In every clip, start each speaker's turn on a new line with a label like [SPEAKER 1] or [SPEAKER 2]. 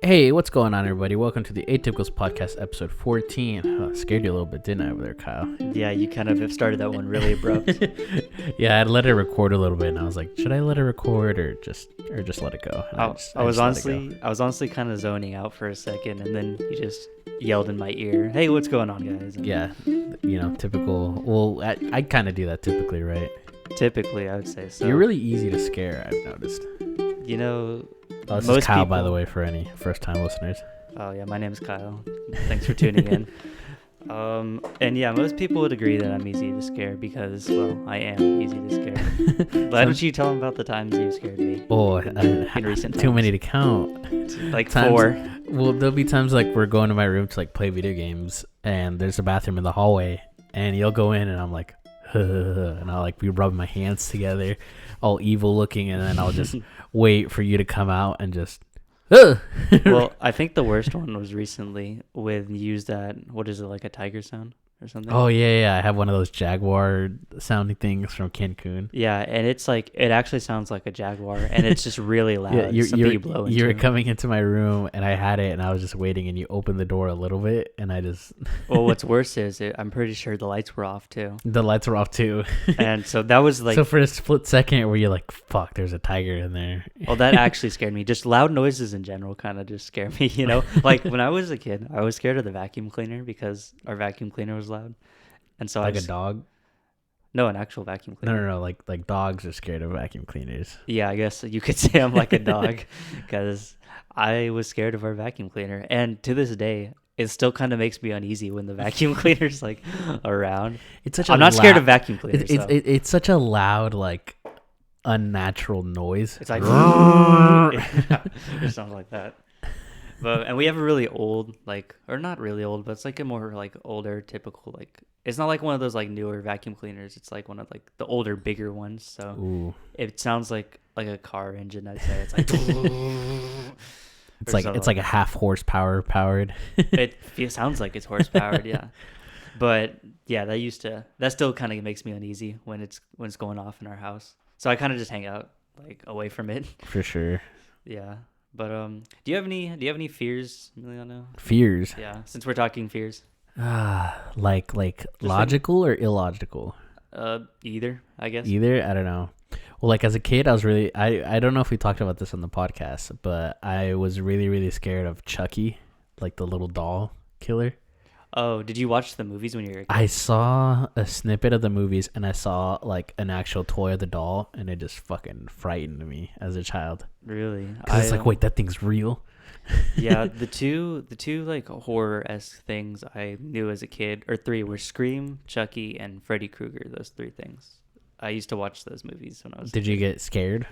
[SPEAKER 1] Hey, what's going on, everybody? Welcome to the Atypicals podcast, episode 14. Oh, scared you a little bit, didn't I, over there, Kyle?
[SPEAKER 2] Yeah, you kind of started that one really abrupt.
[SPEAKER 1] Yeah, I'd let it record a little bit, and I was like, should I let it record or just let it go?
[SPEAKER 2] I was honestly kind of zoning out for a second, and then you just yelled in my ear, "Hey, what's going on, guys?" And
[SPEAKER 1] yeah, typical. Well, I kind of do that typically, right?
[SPEAKER 2] typically, I would say so.
[SPEAKER 1] You're really easy to scare, I've noticed.
[SPEAKER 2] You know,
[SPEAKER 1] this is Kyle, by the way, for any first-time listeners.
[SPEAKER 2] Oh yeah, my name is Kyle. Thanks for tuning in. And yeah, most people would agree that I'm easy to scare because, well, I am easy to scare. Why don't you tell them about the times you scared me?
[SPEAKER 1] Oh,
[SPEAKER 2] in recent
[SPEAKER 1] too
[SPEAKER 2] times?
[SPEAKER 1] many to count.
[SPEAKER 2] Like
[SPEAKER 1] times,
[SPEAKER 2] 4.
[SPEAKER 1] Well, there'll be times like we're going to my room to like play video games, and there's a bathroom in the hallway, and you'll go in, and I'm like, and I'll like be rubbing my hands together, all evil looking, and then I'll just wait for you to come out and just.
[SPEAKER 2] Well, I think the worst one was recently with used that, what is it, like a tiger sound or something?
[SPEAKER 1] Oh yeah, I have one of those jaguar sounding things from Cancun.
[SPEAKER 2] Yeah, and it's like, it actually sounds like a jaguar, and it's just really loud.
[SPEAKER 1] Yeah, you were
[SPEAKER 2] into.
[SPEAKER 1] coming into my room, and I had it, and I was just waiting, and you opened the door a little bit, and I just.
[SPEAKER 2] Well, what's worse is I'm pretty sure the lights were off too.
[SPEAKER 1] The lights were off too.
[SPEAKER 2] And so that was like.
[SPEAKER 1] So for a split second, where you're like, "Fuck, there's a tiger in there."
[SPEAKER 2] Well, that actually scared me. Just loud noises in general kind of just scare me. You know, like when I was a kid, I was scared of the vacuum cleaner because our vacuum cleaner was loud. And so
[SPEAKER 1] like a dog?
[SPEAKER 2] No, an actual vacuum cleaner.
[SPEAKER 1] No. Like dogs are scared of vacuum cleaners.
[SPEAKER 2] Yeah, I guess you could say I'm like a dog because I was scared of our vacuum cleaner. And to this day, it still kind of makes me uneasy when the vacuum cleaner's like around. I'm not scared of vacuum cleaners.
[SPEAKER 1] It's such a loud, like, unnatural noise.
[SPEAKER 2] It's like it sounds like that. And we have a really old, like, or not really old, but it's like a more like older typical, like, it's not like one of those like newer vacuum cleaners. It's like one of like the older, bigger ones. So
[SPEAKER 1] Ooh.
[SPEAKER 2] It sounds like a car engine. I'd say it's like
[SPEAKER 1] it's like a half horsepower powered.
[SPEAKER 2] It sounds like it's horsepowered, yeah. But yeah, that still kind of makes me uneasy when it's going off in our house. So I kind of just hang out like away from it.
[SPEAKER 1] For sure.
[SPEAKER 2] Yeah. But do you have any fears, Emiliano?
[SPEAKER 1] Fears?
[SPEAKER 2] Yeah, since we're talking fears.
[SPEAKER 1] Like logical or illogical?
[SPEAKER 2] Either, I guess.
[SPEAKER 1] Either? I don't know. Well, like as a kid, I was really I don't know if we talked about this on the podcast, but I was really, really scared of Chucky, like the little doll killer.
[SPEAKER 2] Oh, did you watch the movies when you were a kid?
[SPEAKER 1] I saw a snippet of the movies, and I saw like an actual toy of the doll, and it just fucking frightened me as a child.
[SPEAKER 2] Really?
[SPEAKER 1] Because it's like, wait, that thing's real?
[SPEAKER 2] Yeah, the two like horror-esque things I knew as a kid, or 3, were Scream, Chucky, and Freddy Krueger. Those 3 things. I used to watch those movies when I was.
[SPEAKER 1] Did you get scared?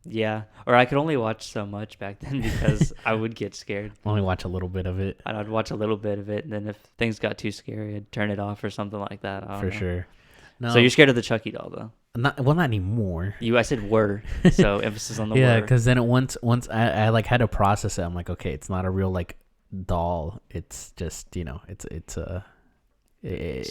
[SPEAKER 2] Yeah, or I could only watch so much back then because I would get scared.
[SPEAKER 1] Only watch a little bit of it.
[SPEAKER 2] And I'd watch a little bit of it, and then if things got too scary, I'd turn it off or something like that.
[SPEAKER 1] For sure.
[SPEAKER 2] No. So you're scared of the Chucky doll, though?
[SPEAKER 1] Not anymore.
[SPEAKER 2] I said were, so emphasis on the word.
[SPEAKER 1] Yeah, because then once I like had to process it. I'm like, okay, it's not a real like doll. It's just it's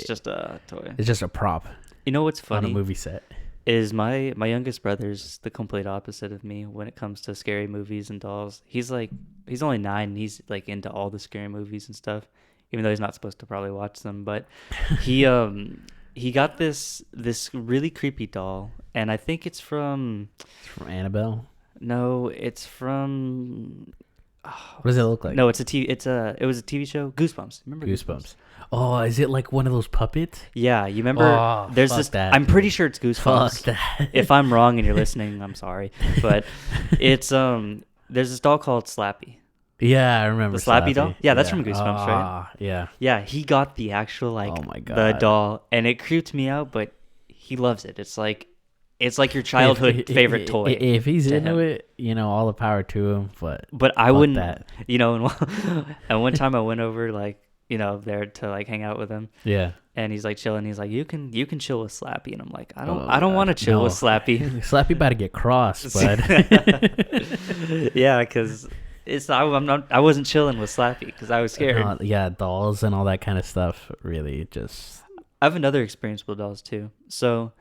[SPEAKER 2] just a toy.
[SPEAKER 1] It's just a prop.
[SPEAKER 2] You know what's funny?
[SPEAKER 1] On a movie set.
[SPEAKER 2] Is my youngest brother's the complete opposite of me when it comes to scary movies and dolls. He's only 9 and he's like into all the scary movies and stuff, even though he's not supposed to probably watch them. But he got this really creepy doll, and I think it's from
[SPEAKER 1] Annabelle.
[SPEAKER 2] No, it's from.
[SPEAKER 1] What does it look like?
[SPEAKER 2] No, it was a TV show, Goosebumps. Remember
[SPEAKER 1] Goosebumps? Oh, is it like one of those puppets?
[SPEAKER 2] Yeah, you remember? There's this.
[SPEAKER 1] That,
[SPEAKER 2] I'm pretty sure it's Goosebumps.
[SPEAKER 1] Fuck that.
[SPEAKER 2] If I'm wrong and you're listening, I'm sorry, but it's there's this doll called Slappy.
[SPEAKER 1] Yeah, I remember
[SPEAKER 2] the Slappy doll. Yeah, that's from Goosebumps, right?
[SPEAKER 1] Yeah.
[SPEAKER 2] Yeah, he got the actual like
[SPEAKER 1] oh my God.
[SPEAKER 2] the doll, and it creeped me out, but he loves it. It's like your childhood favorite toy.
[SPEAKER 1] If he's into it, all the power to him. But
[SPEAKER 2] I wouldn't.
[SPEAKER 1] That.
[SPEAKER 2] And one time I went over like there to like hang out with him.
[SPEAKER 1] Yeah.
[SPEAKER 2] And he's like chilling. He's like, you can chill with Slappy, and I'm like, I don't want to chill with Slappy.
[SPEAKER 1] Slappy about to get crossed, bud.
[SPEAKER 2] Yeah, because I wasn't chilling with Slappy because I was scared.
[SPEAKER 1] Yeah, dolls and all that kind of stuff. Really, just.
[SPEAKER 2] I have another experience with dolls too. So.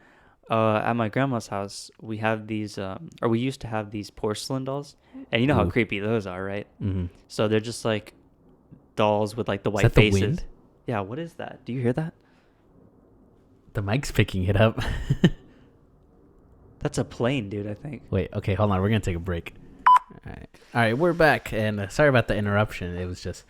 [SPEAKER 2] At my grandma's house, we have these, or we used to have these porcelain dolls, and you know how
[SPEAKER 1] Ooh.
[SPEAKER 2] creepy those are, right?
[SPEAKER 1] Mm-hmm.
[SPEAKER 2] So they're just like dolls with like the
[SPEAKER 1] Is
[SPEAKER 2] white
[SPEAKER 1] that the
[SPEAKER 2] faces.
[SPEAKER 1] wind?
[SPEAKER 2] Yeah, what is that? Do you hear that?
[SPEAKER 1] The mic's picking it up.
[SPEAKER 2] That's a plane, dude, I think.
[SPEAKER 1] Wait, okay, hold on. We're going to take a break. All right, we're back. And sorry about the interruption. It was just,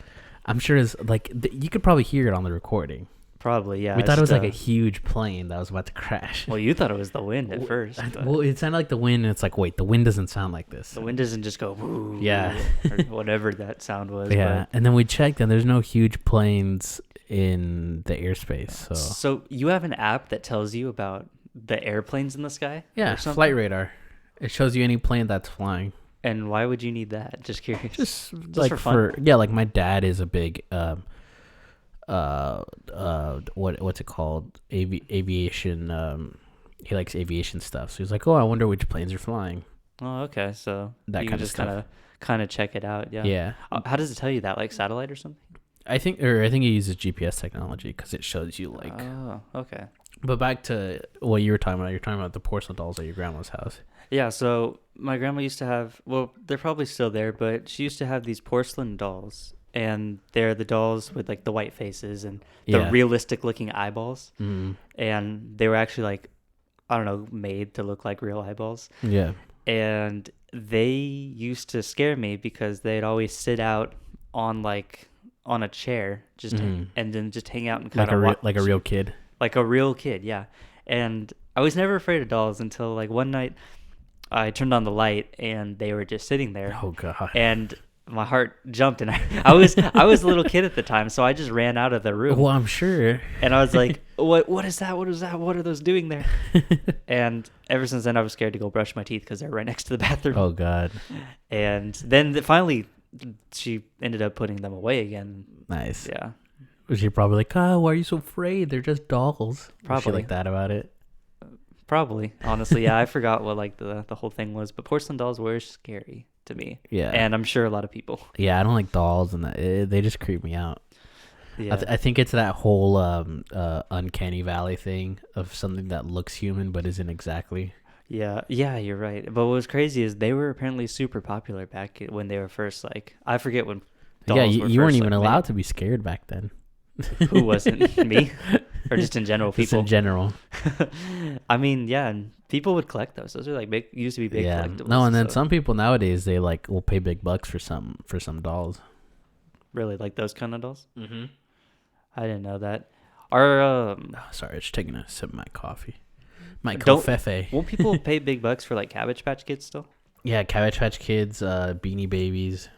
[SPEAKER 1] I'm sure it's like, you could probably hear it on the recording.
[SPEAKER 2] Probably, yeah.
[SPEAKER 1] We thought it was like a huge plane that was about to crash.
[SPEAKER 2] Well, you thought it was the wind at first.
[SPEAKER 1] Well, it sounded like the wind, and it's like, wait, the wind doesn't sound like this.
[SPEAKER 2] The wind doesn't just go, woo,
[SPEAKER 1] yeah,
[SPEAKER 2] or whatever that sound was.
[SPEAKER 1] Yeah, and then we checked, and there's no huge planes in the airspace.
[SPEAKER 2] So you have an app that tells you about the airplanes in the sky?
[SPEAKER 1] Yeah, Flight Radar. It shows you any plane that's flying.
[SPEAKER 2] And why would you need that? Just curious.
[SPEAKER 1] Just
[SPEAKER 2] like
[SPEAKER 1] for
[SPEAKER 2] fun.
[SPEAKER 1] Yeah, like my dad is a big what's it called? Aviation. He likes aviation stuff. So he's like, oh, I wonder which planes are flying.
[SPEAKER 2] Oh, okay. So
[SPEAKER 1] that
[SPEAKER 2] you
[SPEAKER 1] kind
[SPEAKER 2] can
[SPEAKER 1] of
[SPEAKER 2] just
[SPEAKER 1] stuff.
[SPEAKER 2] kind of check it out. Yeah.
[SPEAKER 1] Yeah.
[SPEAKER 2] How does it tell you that? Like satellite or something?
[SPEAKER 1] I think it uses GPS technology because it shows you like.
[SPEAKER 2] Oh, okay.
[SPEAKER 1] But back to what you were talking about. You're talking about the porcelain dolls at your grandma's house.
[SPEAKER 2] Yeah. So my grandma used to have. Well, they're probably still there, but she used to have these porcelain dolls, and they're the dolls with like the white faces and the realistic looking eyeballs.
[SPEAKER 1] Mm.
[SPEAKER 2] And they were actually like, I don't know, made to look like real eyeballs.
[SPEAKER 1] Yeah.
[SPEAKER 2] And they used to scare me because they'd always sit out on a chair and then just hang out and kind of
[SPEAKER 1] like a real kid.
[SPEAKER 2] Like a real kid, yeah. And I was never afraid of dolls until like one night I turned on the light and they were just sitting there.
[SPEAKER 1] Oh god.
[SPEAKER 2] And my heart jumped, and I was a little kid at the time, so I just ran out of the room.
[SPEAKER 1] Well, I'm sure.
[SPEAKER 2] And I was like, what is that? What is that? What are those doing there? And ever since then, I was scared to go brush my teeth because they're right next to the bathroom.
[SPEAKER 1] Oh god.
[SPEAKER 2] And then finally, she ended up putting them away again.
[SPEAKER 1] Nice.
[SPEAKER 2] Yeah.
[SPEAKER 1] Was she probably like, oh, why are you so afraid? They're just dolls.
[SPEAKER 2] Probably.
[SPEAKER 1] Was she like that about it?
[SPEAKER 2] Probably. Honestly, yeah. I forgot what like the whole thing was, but porcelain dolls were scary to me.
[SPEAKER 1] Yeah.
[SPEAKER 2] And I'm sure a lot of people.
[SPEAKER 1] Yeah, I don't like dolls, and they just creep me out.
[SPEAKER 2] Yeah.
[SPEAKER 1] I think it's that whole uncanny valley thing of something that looks human but isn't exactly.
[SPEAKER 2] Yeah, you're right. But what was crazy is they were apparently super popular back when they were first, like, I forget when dolls were
[SPEAKER 1] you weren't
[SPEAKER 2] first,
[SPEAKER 1] even
[SPEAKER 2] like,
[SPEAKER 1] allowed to be scared back then.
[SPEAKER 2] Who wasn't? Me? Or just in general, people?
[SPEAKER 1] Just in general.
[SPEAKER 2] I mean, yeah, and people would collect those. Those are like big, used to be big collectibles.
[SPEAKER 1] No, and then some people nowadays, they like will pay big bucks for some dolls.
[SPEAKER 2] Really, like those kind of dolls?
[SPEAKER 1] Mm-hmm.
[SPEAKER 2] I didn't know that. Our
[SPEAKER 1] sorry, I was taking a sip of my coffee. My
[SPEAKER 2] Don't-
[SPEAKER 1] covfefe.
[SPEAKER 2] won't people pay big bucks for like Cabbage Patch Kids still?
[SPEAKER 1] Yeah, Cabbage Patch Kids, Beanie Babies,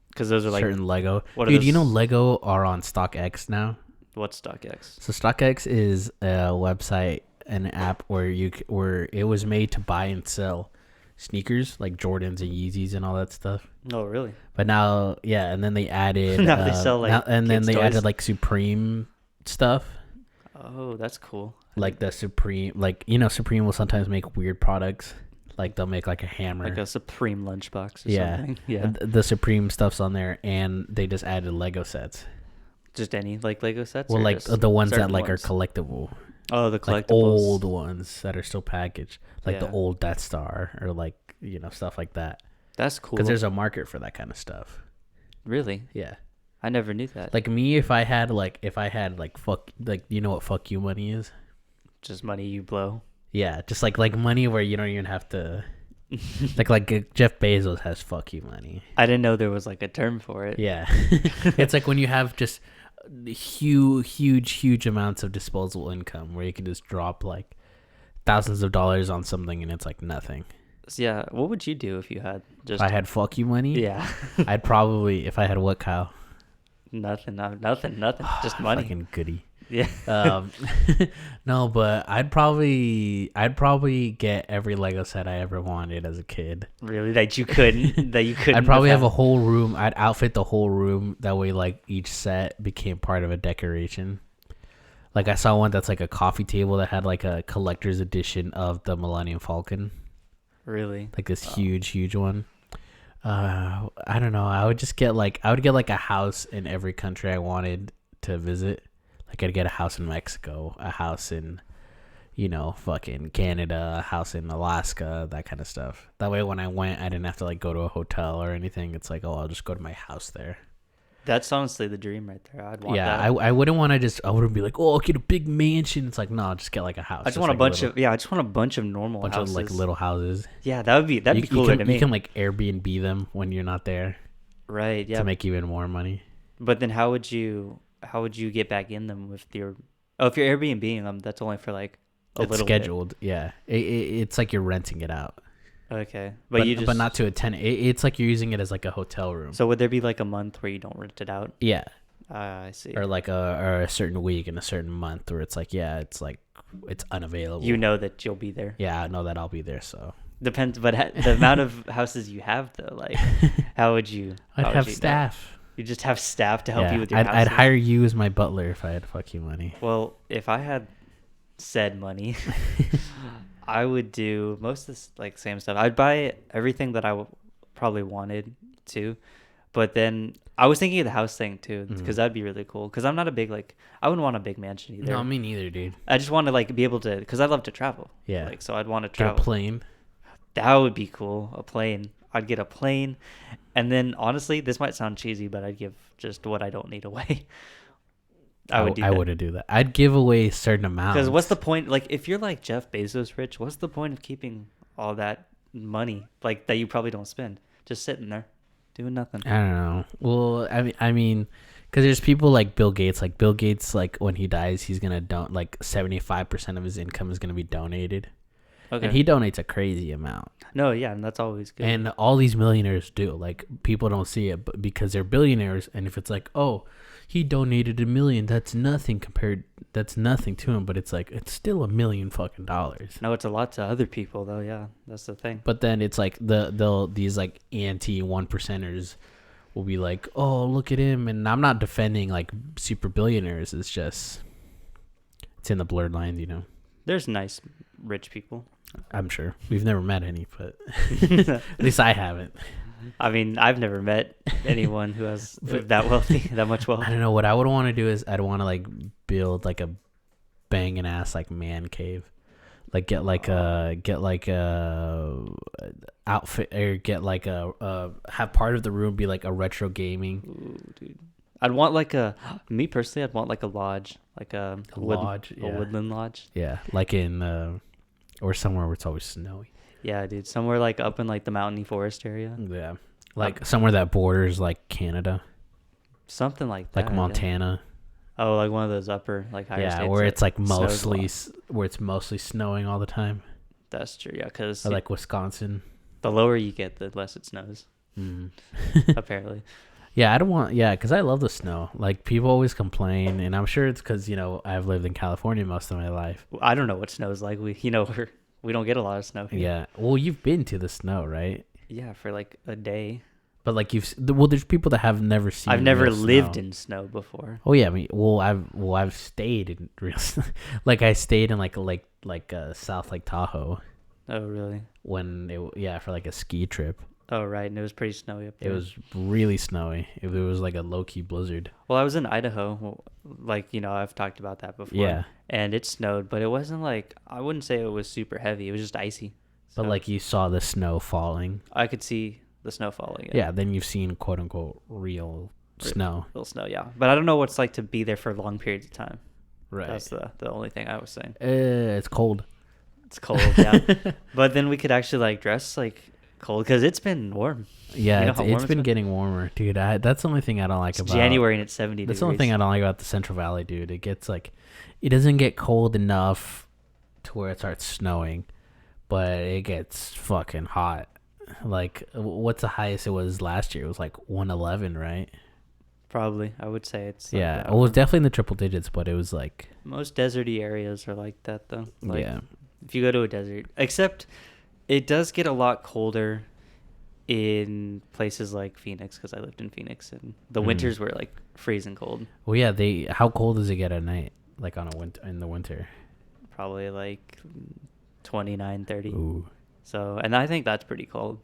[SPEAKER 2] Because those are like
[SPEAKER 1] certain Lego.
[SPEAKER 2] what are
[SPEAKER 1] Dude,
[SPEAKER 2] those-
[SPEAKER 1] you know Lego are on Stockx now.
[SPEAKER 2] what's Stockx?
[SPEAKER 1] So Stockx is a website, an app where it was made to buy and sell sneakers like Jordans and Yeezys and all that stuff.
[SPEAKER 2] Oh, really?
[SPEAKER 1] But now, yeah, and then they added
[SPEAKER 2] Now they sell, like,
[SPEAKER 1] and then
[SPEAKER 2] kids'
[SPEAKER 1] they
[SPEAKER 2] toys.
[SPEAKER 1] added like Supreme stuff.
[SPEAKER 2] Oh, that's cool.
[SPEAKER 1] Like the Supreme, like Supreme will sometimes make weird products. Like they'll make like a hammer,
[SPEAKER 2] Like a Supreme lunchbox or
[SPEAKER 1] yeah,
[SPEAKER 2] something. Yeah.
[SPEAKER 1] The Supreme stuff's on there, and they just added Lego sets.
[SPEAKER 2] Just any like Lego sets?
[SPEAKER 1] Well,
[SPEAKER 2] or
[SPEAKER 1] like
[SPEAKER 2] just
[SPEAKER 1] the ones that
[SPEAKER 2] certain
[SPEAKER 1] like
[SPEAKER 2] ones?
[SPEAKER 1] are collectible.
[SPEAKER 2] Oh, the collectibles.
[SPEAKER 1] Like old ones that are still packaged, like the
[SPEAKER 2] Yeah.
[SPEAKER 1] old Death Star or like stuff like that.
[SPEAKER 2] That's cool.
[SPEAKER 1] Because there's a market for that kind of stuff.
[SPEAKER 2] Really?
[SPEAKER 1] Yeah.
[SPEAKER 2] I never knew that.
[SPEAKER 1] Like me, if I had fuck, like you know what fuck you money is?
[SPEAKER 2] Just money you blow.
[SPEAKER 1] Yeah, just like money where you don't even have to. like Jeff Bezos has fuck you money.
[SPEAKER 2] I didn't know there was like a term for it.
[SPEAKER 1] Yeah, it's like when you have just huge amounts of disposable income where you can just drop like thousands of dollars on something and it's like nothing.
[SPEAKER 2] So, yeah. What would you do if you had just?
[SPEAKER 1] If I had fuck you money,
[SPEAKER 2] Yeah.
[SPEAKER 1] I'd probably, if I had what, Kyle?
[SPEAKER 2] Nothing. Just money.
[SPEAKER 1] Fucking goody.
[SPEAKER 2] Yeah.
[SPEAKER 1] No, but I'd probably get every Lego set I ever wanted as a kid.
[SPEAKER 2] Really? That you couldn't.
[SPEAKER 1] I'd probably have a whole room. I'd outfit the whole room. That way, like each set became part of a decoration. Like I saw one that's like a coffee table that had like a collector's edition of the Millennium Falcon.
[SPEAKER 2] Really?
[SPEAKER 1] Like this huge one. I don't know. I would get like a house in every country I wanted to visit. Like I'd get a house in Mexico, a house in, fucking Canada, a house in Alaska, that kind of stuff. That way, when I went, I didn't have to like go to a hotel or anything. It's like, oh, I'll just go to my house there.
[SPEAKER 2] That's honestly the dream right there. I'd want
[SPEAKER 1] Yeah,
[SPEAKER 2] that.
[SPEAKER 1] I wouldn't want to I wouldn't be like, oh, I'll get a big mansion. It's like, no, I'll just get like a house.
[SPEAKER 2] I just want a bunch of I just want a bunch of normal houses.
[SPEAKER 1] Of like little houses.
[SPEAKER 2] Yeah, that'd be cooler to me.
[SPEAKER 1] You can like Airbnb them when you're not there.
[SPEAKER 2] Right. Yeah.
[SPEAKER 1] To make even more money.
[SPEAKER 2] But then how would you get back in them with your? Oh, if you're Airbnb them, that's only for like a little
[SPEAKER 1] scheduled.
[SPEAKER 2] bit.
[SPEAKER 1] Yeah, it's like you're renting it out.
[SPEAKER 2] Okay,
[SPEAKER 1] but not to a tenant. It's like you're using it as like a hotel room.
[SPEAKER 2] So would there be like a month where you don't rent it out?
[SPEAKER 1] Yeah.
[SPEAKER 2] I see.
[SPEAKER 1] Or like a certain week and a certain month where it's like, yeah, it's like it's unavailable.
[SPEAKER 2] You know that you'll be there.
[SPEAKER 1] Yeah, I know that I'll be there. So
[SPEAKER 2] depends, but the amount of houses you have though, like, how would you?
[SPEAKER 1] I'd have staff.
[SPEAKER 2] You just have staff to help you with your houses.
[SPEAKER 1] I'd hire you as my butler if I had fucking money.
[SPEAKER 2] Well, if I had said money, I would do most of this like same stuff. I'd buy everything that I probably wanted to, but then I was thinking of the house thing too, because that'd be really cool. Because I'm not a big I wouldn't want a big mansion either.
[SPEAKER 1] No, me neither, dude.
[SPEAKER 2] I just want to like be able to, because I love to travel.
[SPEAKER 1] Yeah.
[SPEAKER 2] Like, so I'd want to travel.
[SPEAKER 1] Get a plane.
[SPEAKER 2] That would be cool. A plane. I'd get a plane, and then honestly, this might sound cheesy, but I'd give just what I don't need away. I wouldn't do that.
[SPEAKER 1] I'd give away certain amounts.
[SPEAKER 2] Because what's the point? Like, if you're like Jeff Bezos rich, what's the point of keeping all that money like that you probably don't spend, just sitting there doing nothing?
[SPEAKER 1] I don't know. Well, I mean, because there's people like Bill Gates. Like Bill Gates, like when he dies, he's gonna like 75% of his income is gonna be donated. Okay. And he donates a crazy amount.
[SPEAKER 2] No, yeah, and that's always good.
[SPEAKER 1] And all these millionaires do. Like, people don't see it, but because they're billionaires, and if it's like, oh, he donated $1 million, that's nothing to him. But it's like, it's still $1 million fucking dollars.
[SPEAKER 2] No, it's a lot to other people though. Yeah, that's the thing.
[SPEAKER 1] But then it's like these like anti 1%ers will be like, oh, look at him. And I'm not defending like super billionaires. It's just, it's in the blurred lines,
[SPEAKER 2] There's nice rich people.
[SPEAKER 1] I'm sure. We've never met any, but at least I haven't.
[SPEAKER 2] I mean, I've never met anyone who has that wealthy, that much wealth.
[SPEAKER 1] I don't know. What I would want to do is I'd want to like build like a banging ass like man cave, like get like a outfit, or get like have part of the room be like a retro gaming.
[SPEAKER 2] Ooh, dude. I'd want me personally, I'd want like a lodge, like a woodland lodge.
[SPEAKER 1] Yeah, like in or somewhere where it's always snowy.
[SPEAKER 2] Yeah, dude, somewhere like up in like the mountainy forest area.
[SPEAKER 1] Yeah, like somewhere that borders like Canada,
[SPEAKER 2] something like that.
[SPEAKER 1] Like Montana.
[SPEAKER 2] Yeah. Oh, like one of those upper like higher states.
[SPEAKER 1] Yeah, where it's like mostly snowing all the time.
[SPEAKER 2] That's true. Yeah, because
[SPEAKER 1] like Wisconsin.
[SPEAKER 2] The lower you get, the less it snows. Apparently.
[SPEAKER 1] Yeah, I don't want. Yeah, because I love the snow. Like, people always complain, and I'm sure it's because I've lived in California most of my life.
[SPEAKER 2] I don't know what snow's like. We don't get a lot of snow here.
[SPEAKER 1] Yeah, well, you've been to the snow, right?
[SPEAKER 2] Yeah, for like a day.
[SPEAKER 1] But like there's people that have never seen.
[SPEAKER 2] I've never lived in snow before.
[SPEAKER 1] Oh yeah, I mean, I've stayed in real. Like, I stayed in like South Lake Tahoe.
[SPEAKER 2] Oh really?
[SPEAKER 1] For like a ski trip.
[SPEAKER 2] Oh, right. And it was pretty snowy up there.
[SPEAKER 1] It was really snowy. It was like a low-key blizzard.
[SPEAKER 2] Well, I was in Idaho. Like, I've talked about that before.
[SPEAKER 1] Yeah.
[SPEAKER 2] And it snowed, but it wasn't like, I wouldn't say it was super heavy. It was just icy.
[SPEAKER 1] But like, you saw the snow falling.
[SPEAKER 2] I could see the snow falling.
[SPEAKER 1] Yeah, then you've seen quote-unquote real snow.
[SPEAKER 2] Real snow, yeah. But I don't know what it's like to be there for long periods of time.
[SPEAKER 1] Right.
[SPEAKER 2] That's the only thing I was saying.
[SPEAKER 1] It's cold.
[SPEAKER 2] It's cold, yeah. But then we could actually like dress like cold, because it's been warm.
[SPEAKER 1] Yeah, it's been getting warmer, dude. That's the only thing I don't like about
[SPEAKER 2] January, and it's 70 degrees.
[SPEAKER 1] That's the only thing I don't like about the Central Valley, dude. It gets like, it doesn't get cold enough to where it starts snowing, but it gets fucking hot. Like, what's the highest it was last year? It was like 111, right?
[SPEAKER 2] Probably, I would say it's.
[SPEAKER 1] Yeah, it was definitely in the triple digits, but it was like,
[SPEAKER 2] most deserty areas are like that, though. Like,
[SPEAKER 1] yeah.
[SPEAKER 2] If you go to a desert, except it does get a lot colder in places like Phoenix, because I lived in Phoenix, and the winters were like freezing cold.
[SPEAKER 1] Well, yeah, how cold does it get at night? Like in the winter?
[SPEAKER 2] Probably like 29, 30.
[SPEAKER 1] Ooh.
[SPEAKER 2] So, and I think that's pretty cold.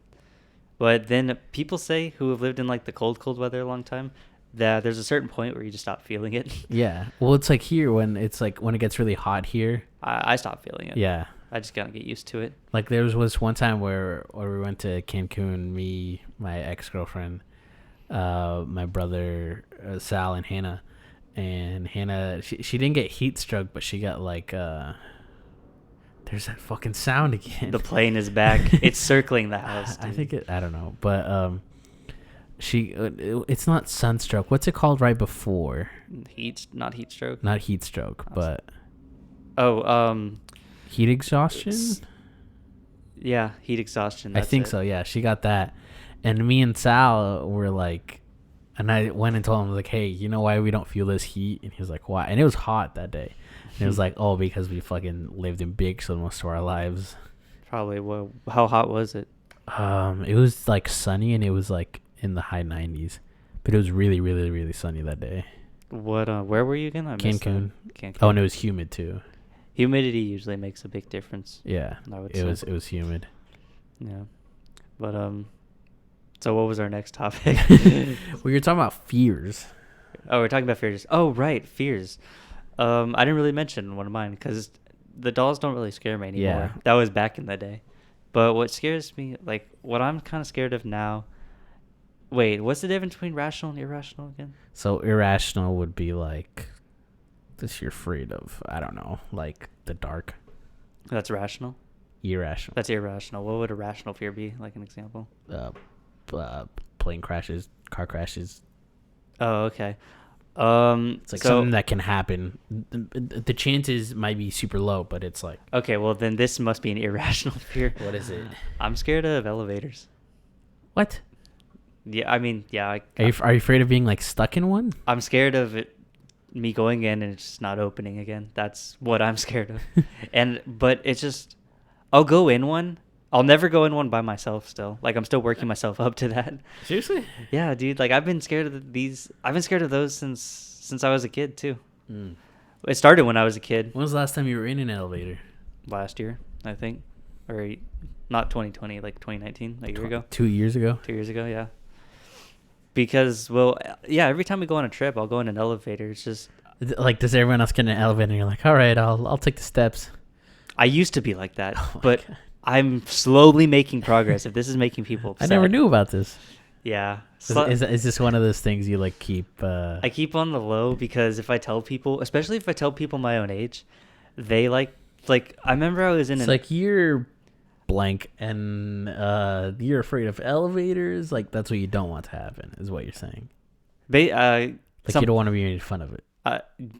[SPEAKER 2] But then people say, who have lived in like the cold weather a long time, that there's a certain point where you just stop feeling it.
[SPEAKER 1] Yeah. Well, it's like here when it gets really hot here,
[SPEAKER 2] I stopped feeling it.
[SPEAKER 1] Yeah.
[SPEAKER 2] I just gotta get used to it.
[SPEAKER 1] Like there was one time where we went to Cancun, me, my ex-girlfriend, my brother Sal, and Hannah. And Hannah, she didn't get heat stroke, but she got like there's that fucking sound again.
[SPEAKER 2] The plane is back. It's circling the house. Dude.
[SPEAKER 1] I think I don't know, but it's not sunstroke. What's it called right before?
[SPEAKER 2] Not heat stroke.
[SPEAKER 1] Not heat stroke, but heat exhaustion.
[SPEAKER 2] Yeah, heat exhaustion.
[SPEAKER 1] I think so. Yeah, she got that, and me and Sal were like. And I went and told him, like, hey, you know why we don't feel this heat? And he was like, why? And it was hot that day. And it was like, oh, because we fucking lived in Bigfoot most of our lives.
[SPEAKER 2] Probably. Well, how hot was it?
[SPEAKER 1] It was like sunny, and it was like in the high 90s. But it was really, really, really sunny that day.
[SPEAKER 2] What? Where were you again?
[SPEAKER 1] Cancun. Oh, and it was humid too.
[SPEAKER 2] Humidity usually makes a big difference.
[SPEAKER 1] Yeah, it was humid.
[SPEAKER 2] Yeah, but So what was our next topic?
[SPEAKER 1] We were talking about fears.
[SPEAKER 2] Oh, we're talking about fears. Oh, right, fears. I didn't really mention one of mine because the dolls don't really scare me anymore.
[SPEAKER 1] Yeah.
[SPEAKER 2] That was back in the day. But what scares me, like what I'm kind of scared of now. Wait, what's the difference between rational and irrational again?
[SPEAKER 1] So irrational would be like this you're afraid of. I don't know, like the dark.
[SPEAKER 2] That's rational.
[SPEAKER 1] Irrational.
[SPEAKER 2] That's irrational. What would a rational fear be? Like an example.
[SPEAKER 1] Plane crashes, car crashes.
[SPEAKER 2] Oh, okay.
[SPEAKER 1] It's like something that can happen. The chances might be super low, but it's like.
[SPEAKER 2] Okay, well then this must be an irrational fear.
[SPEAKER 1] What is it?
[SPEAKER 2] I'm scared of elevators.
[SPEAKER 1] What?
[SPEAKER 2] Yeah, I mean, yeah.
[SPEAKER 1] Are you afraid of being like stuck in one?
[SPEAKER 2] I'm scared of it, me going in and it's just not opening again. That's what I'm scared of. But it's just, I'll go in one. I'll never go in one by myself still. Like, I'm still working myself up to that.
[SPEAKER 1] Seriously?
[SPEAKER 2] Yeah, dude. Like, I've been scared of these. I've been scared of those since I was a kid, too. Mm. It started when I was a kid.
[SPEAKER 1] When was the last time you were in an elevator?
[SPEAKER 2] Last year, I think. Or not 2020, like 2019, a year ago.
[SPEAKER 1] 2 years ago?
[SPEAKER 2] 2 years ago, yeah. Because, well, yeah, every time we go on a trip, I'll go in an elevator. It's just...
[SPEAKER 1] Like, does everyone else get in an elevator and you're like, all right, I'll take the steps?
[SPEAKER 2] I used to be like that, but... God. I'm slowly making progress. If this is making people upset.
[SPEAKER 1] I never knew about this.
[SPEAKER 2] Yeah.
[SPEAKER 1] Is this one of those things you like keep?
[SPEAKER 2] I keep on the low because if I tell people, especially if I tell people my own age, they like I remember I was in.
[SPEAKER 1] It's like you're blank and you're afraid of elevators. Like that's what you don't want to happen, is what you're saying. You don't want to be made fun of it.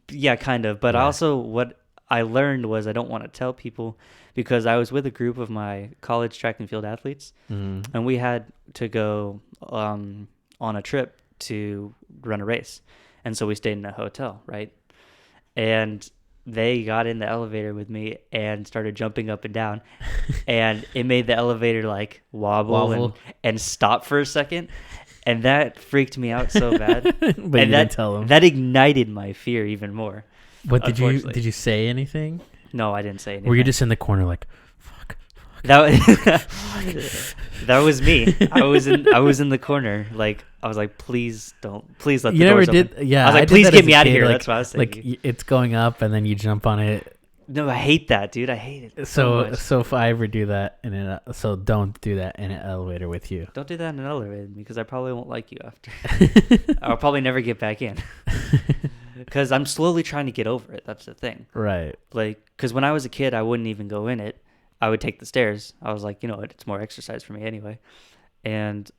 [SPEAKER 2] Yeah, kind of. But also what I learned was I don't want to tell people because I was with a group of my college track and field athletes, and we had to go on a trip to run a race. And so we stayed in a hotel, right? And they got in the elevator with me and started jumping up and down. And it made the elevator like wobble. And stop for a second. And that freaked me out so bad.
[SPEAKER 1] But
[SPEAKER 2] and
[SPEAKER 1] you didn't tell them.
[SPEAKER 2] That ignited my fear even more.
[SPEAKER 1] But did you say anything?
[SPEAKER 2] No, I didn't say anything.
[SPEAKER 1] Were you just in the corner like, fuck.
[SPEAKER 2] That was me. I was in the corner. Like I was like, please let the doors open.
[SPEAKER 1] Yeah,
[SPEAKER 2] I was like, please get me out of here. That's what I was thinking.
[SPEAKER 1] Like it's going up and then you jump on it.
[SPEAKER 2] No, I hate that, dude. I hate it.
[SPEAKER 1] So if I ever do that don't do that in an elevator with you.
[SPEAKER 2] Don't do that in an elevator because I probably won't like you after. I'll probably never get back in. Because I'm slowly trying to get over it. That's the thing.
[SPEAKER 1] Right.
[SPEAKER 2] Like, because when I was a kid, I wouldn't even go in it. I would take the stairs. I was like, you know what? It's more exercise for me anyway. And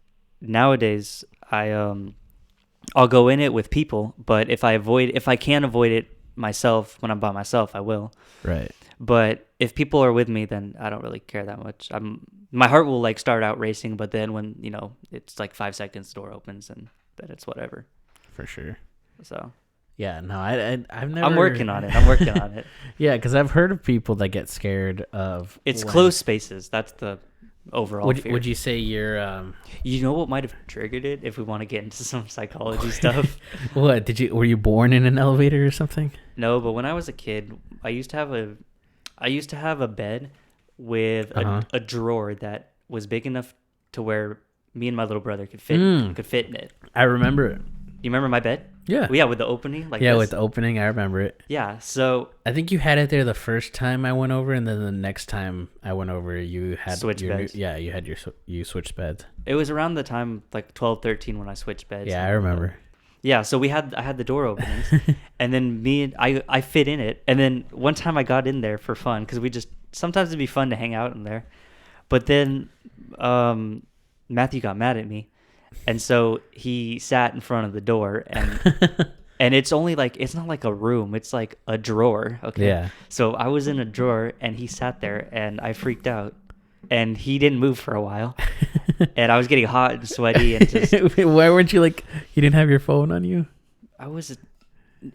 [SPEAKER 2] nowadays, I'll go in it with people. But if I can avoid it myself when I'm by myself, I will.
[SPEAKER 1] Right.
[SPEAKER 2] But if people are with me, then I don't really care that much. My heart will like start out racing, but then when it's like 5 seconds, the door opens, and then it's whatever.
[SPEAKER 1] For sure.
[SPEAKER 2] So.
[SPEAKER 1] Yeah, no, I've never...
[SPEAKER 2] I'm working on it.
[SPEAKER 1] Yeah, because I've heard of people that get scared of...
[SPEAKER 2] It's closed spaces. That's the overall fear.
[SPEAKER 1] Would you say you're...
[SPEAKER 2] You know what might have triggered it, if we want to get into some psychology stuff?
[SPEAKER 1] What? Were you born in an elevator or something?
[SPEAKER 2] No, but when I was a kid, I used to have a bed with a drawer that was big enough to where me and my little brother could fit in it.
[SPEAKER 1] I remember it.
[SPEAKER 2] You remember my bed?
[SPEAKER 1] Yeah.
[SPEAKER 2] Well, yeah, with the opening. Like
[SPEAKER 1] Yeah,
[SPEAKER 2] this.
[SPEAKER 1] with the opening, I remember it.
[SPEAKER 2] Yeah, so
[SPEAKER 1] I think you had it there the first time I went over, and then the next time I went over, you had
[SPEAKER 2] Switch
[SPEAKER 1] your
[SPEAKER 2] beds.
[SPEAKER 1] you had you switched beds.
[SPEAKER 2] it was around the time like 12, 13 when I switched beds.
[SPEAKER 1] Yeah, I remember.
[SPEAKER 2] Yeah, so I had the door openings, and then I fit in it, and then one time I got in there for fun because sometimes it'd be fun to hang out in there, but then Matthew got mad at me, and so he sat in front of the door, and it's only like it's not like a room, it's like a drawer. Okay,
[SPEAKER 1] Yeah.
[SPEAKER 2] so I was in a drawer, and he sat there, and I freaked out, and he didn't move for a while. And I was getting hot and sweaty and just...
[SPEAKER 1] Why weren't you like, you didn't have your phone on you?
[SPEAKER 2] I was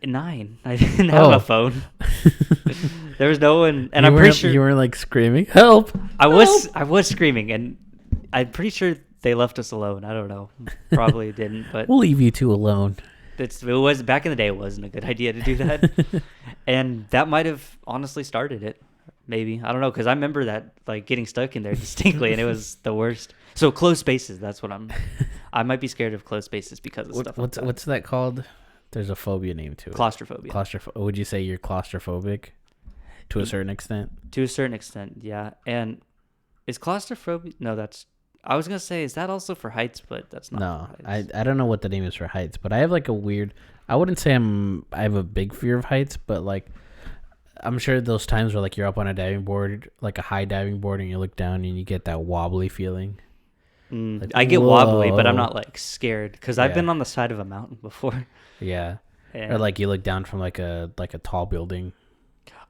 [SPEAKER 2] 9. I didn't have a phone. There was no one, and I'm pretty sure
[SPEAKER 1] you were like screaming, "Help!"
[SPEAKER 2] I was screaming, and I'm pretty sure they left us alone. I don't know, probably didn't, but
[SPEAKER 1] We'll leave you two alone.
[SPEAKER 2] it was back in the day. It wasn't a good idea to do that, and that might have honestly started it. Maybe, I don't know, because I remember that like getting stuck in there distinctly, and it was the worst. So closed spaces, that's what I might be scared of closed spaces because of stuff like that.
[SPEAKER 1] What's that called? There's a phobia name to it.
[SPEAKER 2] Claustrophobia.
[SPEAKER 1] Would you say you're claustrophobic to a certain extent?
[SPEAKER 2] To a certain extent, yeah. And is claustrophobia? No, I was gonna say, is that also for heights? But that's not.
[SPEAKER 1] No,
[SPEAKER 2] for heights.
[SPEAKER 1] I don't know what the name is for heights, but I have like a weird. I wouldn't say I have a big fear of heights, but like I'm sure those times where like you're up on a diving board, like a high diving board, and you look down and you get that wobbly feeling. Like,
[SPEAKER 2] I get
[SPEAKER 1] whoa.
[SPEAKER 2] wobbly, but I'm not like scared because I've
[SPEAKER 1] Yeah.
[SPEAKER 2] been on the side of a mountain before.
[SPEAKER 1] Yeah.
[SPEAKER 2] And,
[SPEAKER 1] Or like you look down from like a tall building.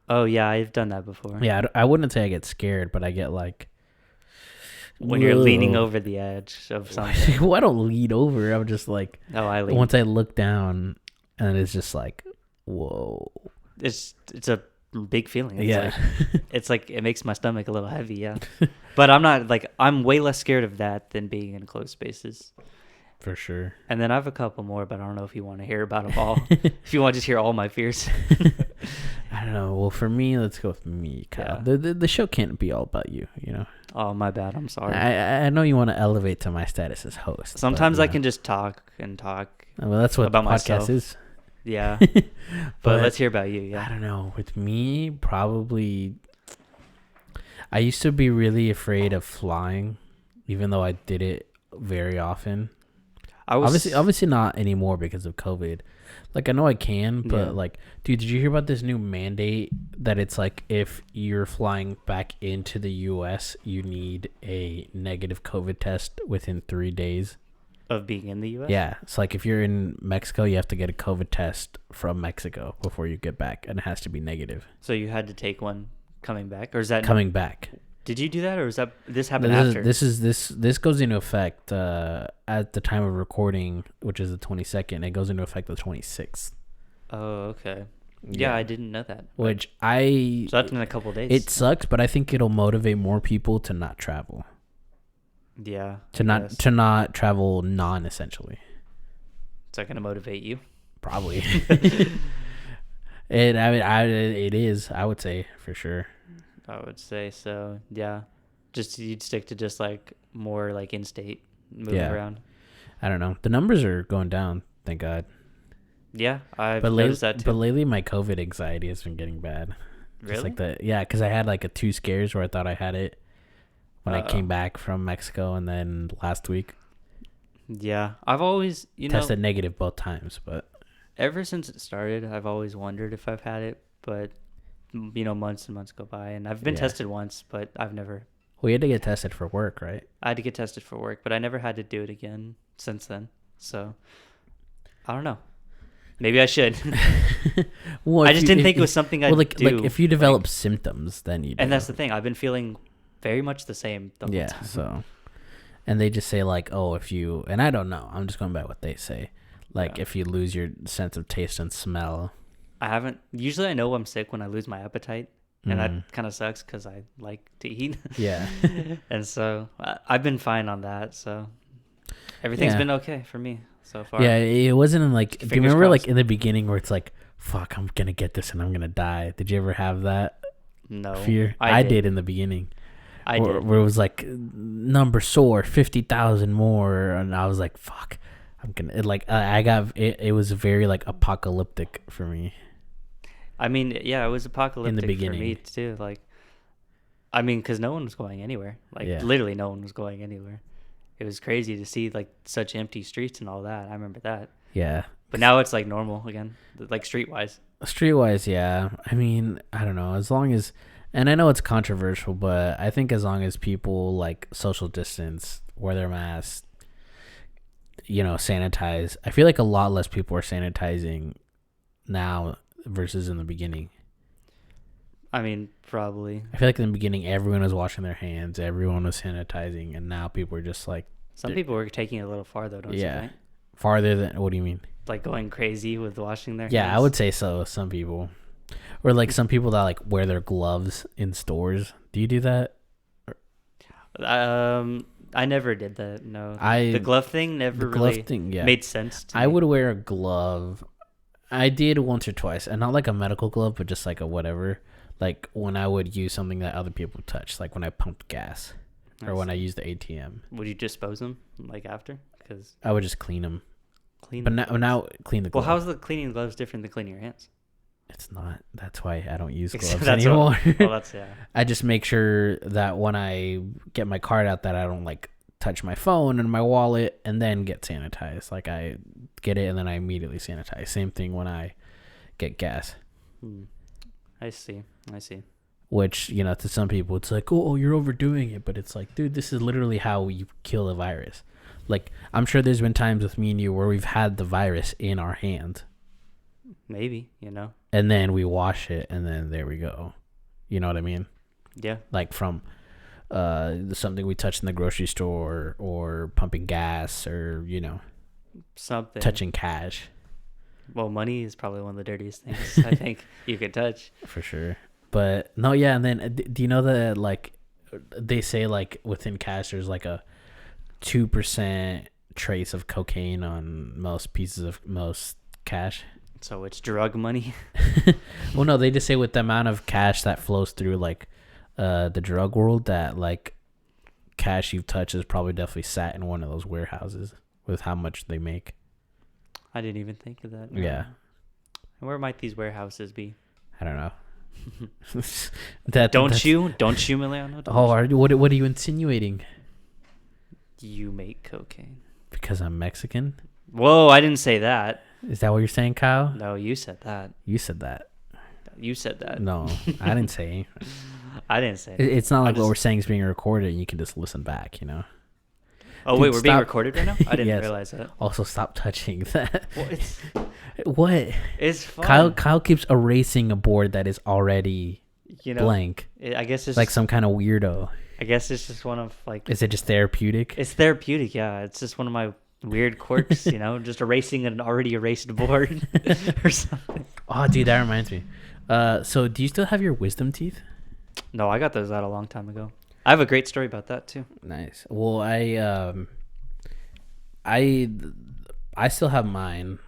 [SPEAKER 2] oh yeah, I've done that before.
[SPEAKER 1] Yeah, I wouldn't say I get scared, but I get like
[SPEAKER 2] When you're leaning
[SPEAKER 1] whoa.
[SPEAKER 2] over the edge of something.
[SPEAKER 1] Well, I don't lean over. I'm just like
[SPEAKER 2] Oh, I lean.
[SPEAKER 1] once I look down, and it's just like, whoa.
[SPEAKER 2] It's a big feeling. It's
[SPEAKER 1] Yeah.
[SPEAKER 2] it's like it makes my stomach a little heavy. Yeah, but I'm way less scared of that than being in closed spaces.
[SPEAKER 1] For sure.
[SPEAKER 2] And then I have a couple more, but I don't know if you want to hear about them all. If you want to just hear all my fears.
[SPEAKER 1] I don't know. Well, for me, let's go with me, Kyle.
[SPEAKER 2] Yeah.
[SPEAKER 1] The show can't be all about you, you know.
[SPEAKER 2] Oh, my bad. I'm sorry.
[SPEAKER 1] I know you want to elevate to my status as host.
[SPEAKER 2] Sometimes
[SPEAKER 1] but,
[SPEAKER 2] I can just talk and talk.
[SPEAKER 1] Well, that's what
[SPEAKER 2] about
[SPEAKER 1] the podcast
[SPEAKER 2] myself.
[SPEAKER 1] is.
[SPEAKER 2] Yeah. But let's hear about you.
[SPEAKER 1] I
[SPEAKER 2] Yeah.
[SPEAKER 1] don't know. With me, probably. I used to be really afraid of flying, even though I did it very often. Obviously not anymore because of COVID. Like I know I can, but
[SPEAKER 2] Yeah.
[SPEAKER 1] like, dude, did you hear about this new mandate that it's like if you're flying back into the U.S., you need a negative COVID test within 3 days?
[SPEAKER 2] Of being in the U.S.?
[SPEAKER 1] Yeah, it's like if you're in Mexico, you have to get a COVID test from Mexico before you get back, and it has to be negative.
[SPEAKER 2] So you had to take one coming back? Or is that...
[SPEAKER 1] Coming back.
[SPEAKER 2] Did you do that? Or is that... This happened
[SPEAKER 1] No,
[SPEAKER 2] after?
[SPEAKER 1] This goes into effect at the time of recording, which is the 22nd. It goes into effect the 26th.
[SPEAKER 2] Oh, okay. Yeah, I didn't know that.
[SPEAKER 1] Which
[SPEAKER 2] So that's in a couple days.
[SPEAKER 1] It sucks, but I think it'll motivate more people to not travel.
[SPEAKER 2] Yeah.
[SPEAKER 1] To not travel non-essentially.
[SPEAKER 2] Is that going to motivate you?
[SPEAKER 1] Probably. It is, I would say, for sure.
[SPEAKER 2] I would say so. Yeah. Just you'd stick to just like more like in-state moving around.
[SPEAKER 1] I don't know. The numbers are going down, thank God.
[SPEAKER 2] Yeah, I've noticed that too.
[SPEAKER 1] But lately my COVID anxiety has been getting bad.
[SPEAKER 2] Really?
[SPEAKER 1] Just like because I had like 2 scares where I thought I had it when I came back from Mexico, and then last week
[SPEAKER 2] Yeah, I've always,
[SPEAKER 1] tested negative both times, but
[SPEAKER 2] ever since it started, I've always wondered if I've had it, but months and months go by, and I've been tested once, but I've never.
[SPEAKER 1] We had to get tested for work, right?
[SPEAKER 2] I had to get tested for work, but I never had to do it again since then. So I don't know. Maybe I should.
[SPEAKER 1] Well,
[SPEAKER 2] I just didn't think it was something I'd do.
[SPEAKER 1] Like if you develop symptoms, then you do.
[SPEAKER 2] And that's the thing. I've been feeling very much the same the whole time.
[SPEAKER 1] So, and they just say like, oh, if you, and I don't know, I'm just going by what they say. Like if you lose your sense of taste and smell.
[SPEAKER 2] I haven't. Usually I know I'm sick when I lose my appetite. And that kind of sucks because I like to eat.
[SPEAKER 1] Yeah.
[SPEAKER 2] And so I've been fine on that. So everything's been okay for me so far.
[SPEAKER 1] Yeah, it wasn't like, do you remember
[SPEAKER 2] crossed.
[SPEAKER 1] like in the beginning where it's like, fuck, I'm going to get this and I'm going to die. Did you ever have that
[SPEAKER 2] No.
[SPEAKER 1] fear? I did in the beginning.
[SPEAKER 2] Did.
[SPEAKER 1] Where it was like, number sore, 50,000 more. And I was like, fuck, I got it. It was very like apocalyptic for me
[SPEAKER 2] I mean, yeah, it was apocalyptic
[SPEAKER 1] in the
[SPEAKER 2] for me
[SPEAKER 1] beginning.
[SPEAKER 2] too. Like, I mean, because no one was going anywhere. Like,
[SPEAKER 1] Yeah,
[SPEAKER 2] literally, no one was going anywhere. It was crazy to see like such empty streets and all that. I remember that.
[SPEAKER 1] yeah.
[SPEAKER 2] But now it's like normal again, like streetwise.
[SPEAKER 1] Streetwise, yeah. I mean, I don't know. As long as, and I know it's controversial, but I think as long as people like social distance, wear their masks, sanitize. I feel like a lot less people are sanitizing now versus in the beginning.
[SPEAKER 2] I mean, probably.
[SPEAKER 1] I feel like in the beginning, everyone was washing their hands, everyone was sanitizing, and now people are just like,
[SPEAKER 2] Some people were taking it a little far though, don't you
[SPEAKER 1] yeah,
[SPEAKER 2] think?
[SPEAKER 1] farther than. What do you mean?
[SPEAKER 2] Like going crazy with washing their hands.
[SPEAKER 1] Yeah, I would say so. Some people, or like some people that like wear their gloves in stores. Do you do that?
[SPEAKER 2] I never did that. No,
[SPEAKER 1] I
[SPEAKER 2] the glove thing never really
[SPEAKER 1] yeah.
[SPEAKER 2] made sense to me.
[SPEAKER 1] I would wear a glove. I did once or twice, and not like a medical glove, but just like a whatever. Like when I would use something that other people touch, like when I pumped gas, or when I used the ATM.
[SPEAKER 2] Would you dispose them like after? Because
[SPEAKER 1] I would just clean them.
[SPEAKER 2] clean.
[SPEAKER 1] But now clean the
[SPEAKER 2] Well,
[SPEAKER 1] glove.
[SPEAKER 2] how's the cleaning gloves different than cleaning your hands?
[SPEAKER 1] It's not. That's why I don't use
[SPEAKER 2] Except
[SPEAKER 1] gloves
[SPEAKER 2] that's
[SPEAKER 1] anymore.
[SPEAKER 2] Well, that's yeah.
[SPEAKER 1] I just make sure that when I get my card out, that I don't like touch my phone and my wallet and then get sanitized. Like I get it and then I immediately sanitize. Same thing when I get gas.
[SPEAKER 2] I see.
[SPEAKER 1] Which, to some people it's like, oh, you're overdoing it. But it's like, dude, this is literally how you kill a virus. Like, I'm sure there's been times with me and you where we've had the virus in our hand.
[SPEAKER 2] Maybe,
[SPEAKER 1] And then we wash it and then there we go. You know what I mean?
[SPEAKER 2] Yeah.
[SPEAKER 1] Like from something we touched in the grocery store or pumping gas or,
[SPEAKER 2] Something.
[SPEAKER 1] touching cash.
[SPEAKER 2] Well, money is probably one of the dirtiest things I think you could touch.
[SPEAKER 1] For sure. But no, yeah. And then do you know that like they say like within cash there's like a 2% trace of cocaine on most cash?
[SPEAKER 2] So it's drug money.
[SPEAKER 1] Well, no, they just say with the amount of cash that flows through like the drug world, that like cash you've touched is probably definitely sat in one of those warehouses with how much they make.
[SPEAKER 2] I didn't even think of that. No.
[SPEAKER 1] Yeah.
[SPEAKER 2] Where might these warehouses be?
[SPEAKER 1] I don't know.
[SPEAKER 2] Don't you, Emiliano?
[SPEAKER 1] What are you insinuating?
[SPEAKER 2] You make cocaine.
[SPEAKER 1] Because I'm Mexican?
[SPEAKER 2] Whoa, I didn't say that.
[SPEAKER 1] Is that what you're saying, Kyle?
[SPEAKER 2] No, you said that.
[SPEAKER 1] You said that.
[SPEAKER 2] You said that.
[SPEAKER 1] No, I didn't say.
[SPEAKER 2] I didn't say
[SPEAKER 1] It's not like what we're saying is being recorded and you can just listen back,
[SPEAKER 2] Oh,
[SPEAKER 1] Dude,
[SPEAKER 2] wait, we're being
[SPEAKER 1] stop.
[SPEAKER 2] recorded right now? I didn't
[SPEAKER 1] Yes.
[SPEAKER 2] realize that.
[SPEAKER 1] Also, stop touching that.
[SPEAKER 2] Well,
[SPEAKER 1] What?
[SPEAKER 2] it's fun.
[SPEAKER 1] Kyle keeps erasing a board that is already blank.
[SPEAKER 2] I guess it's
[SPEAKER 1] Like some kind of weirdo.
[SPEAKER 2] I guess it's just one of like.
[SPEAKER 1] Is it just therapeutic?
[SPEAKER 2] It's therapeutic, yeah. It's just one of my weird quirks, just erasing an already erased board or something.
[SPEAKER 1] Oh, dude, that reminds me. So do you still have your wisdom teeth?
[SPEAKER 2] No, I got those out a long time ago. I have a great story about that too.
[SPEAKER 1] Nice. Well, I still have mine.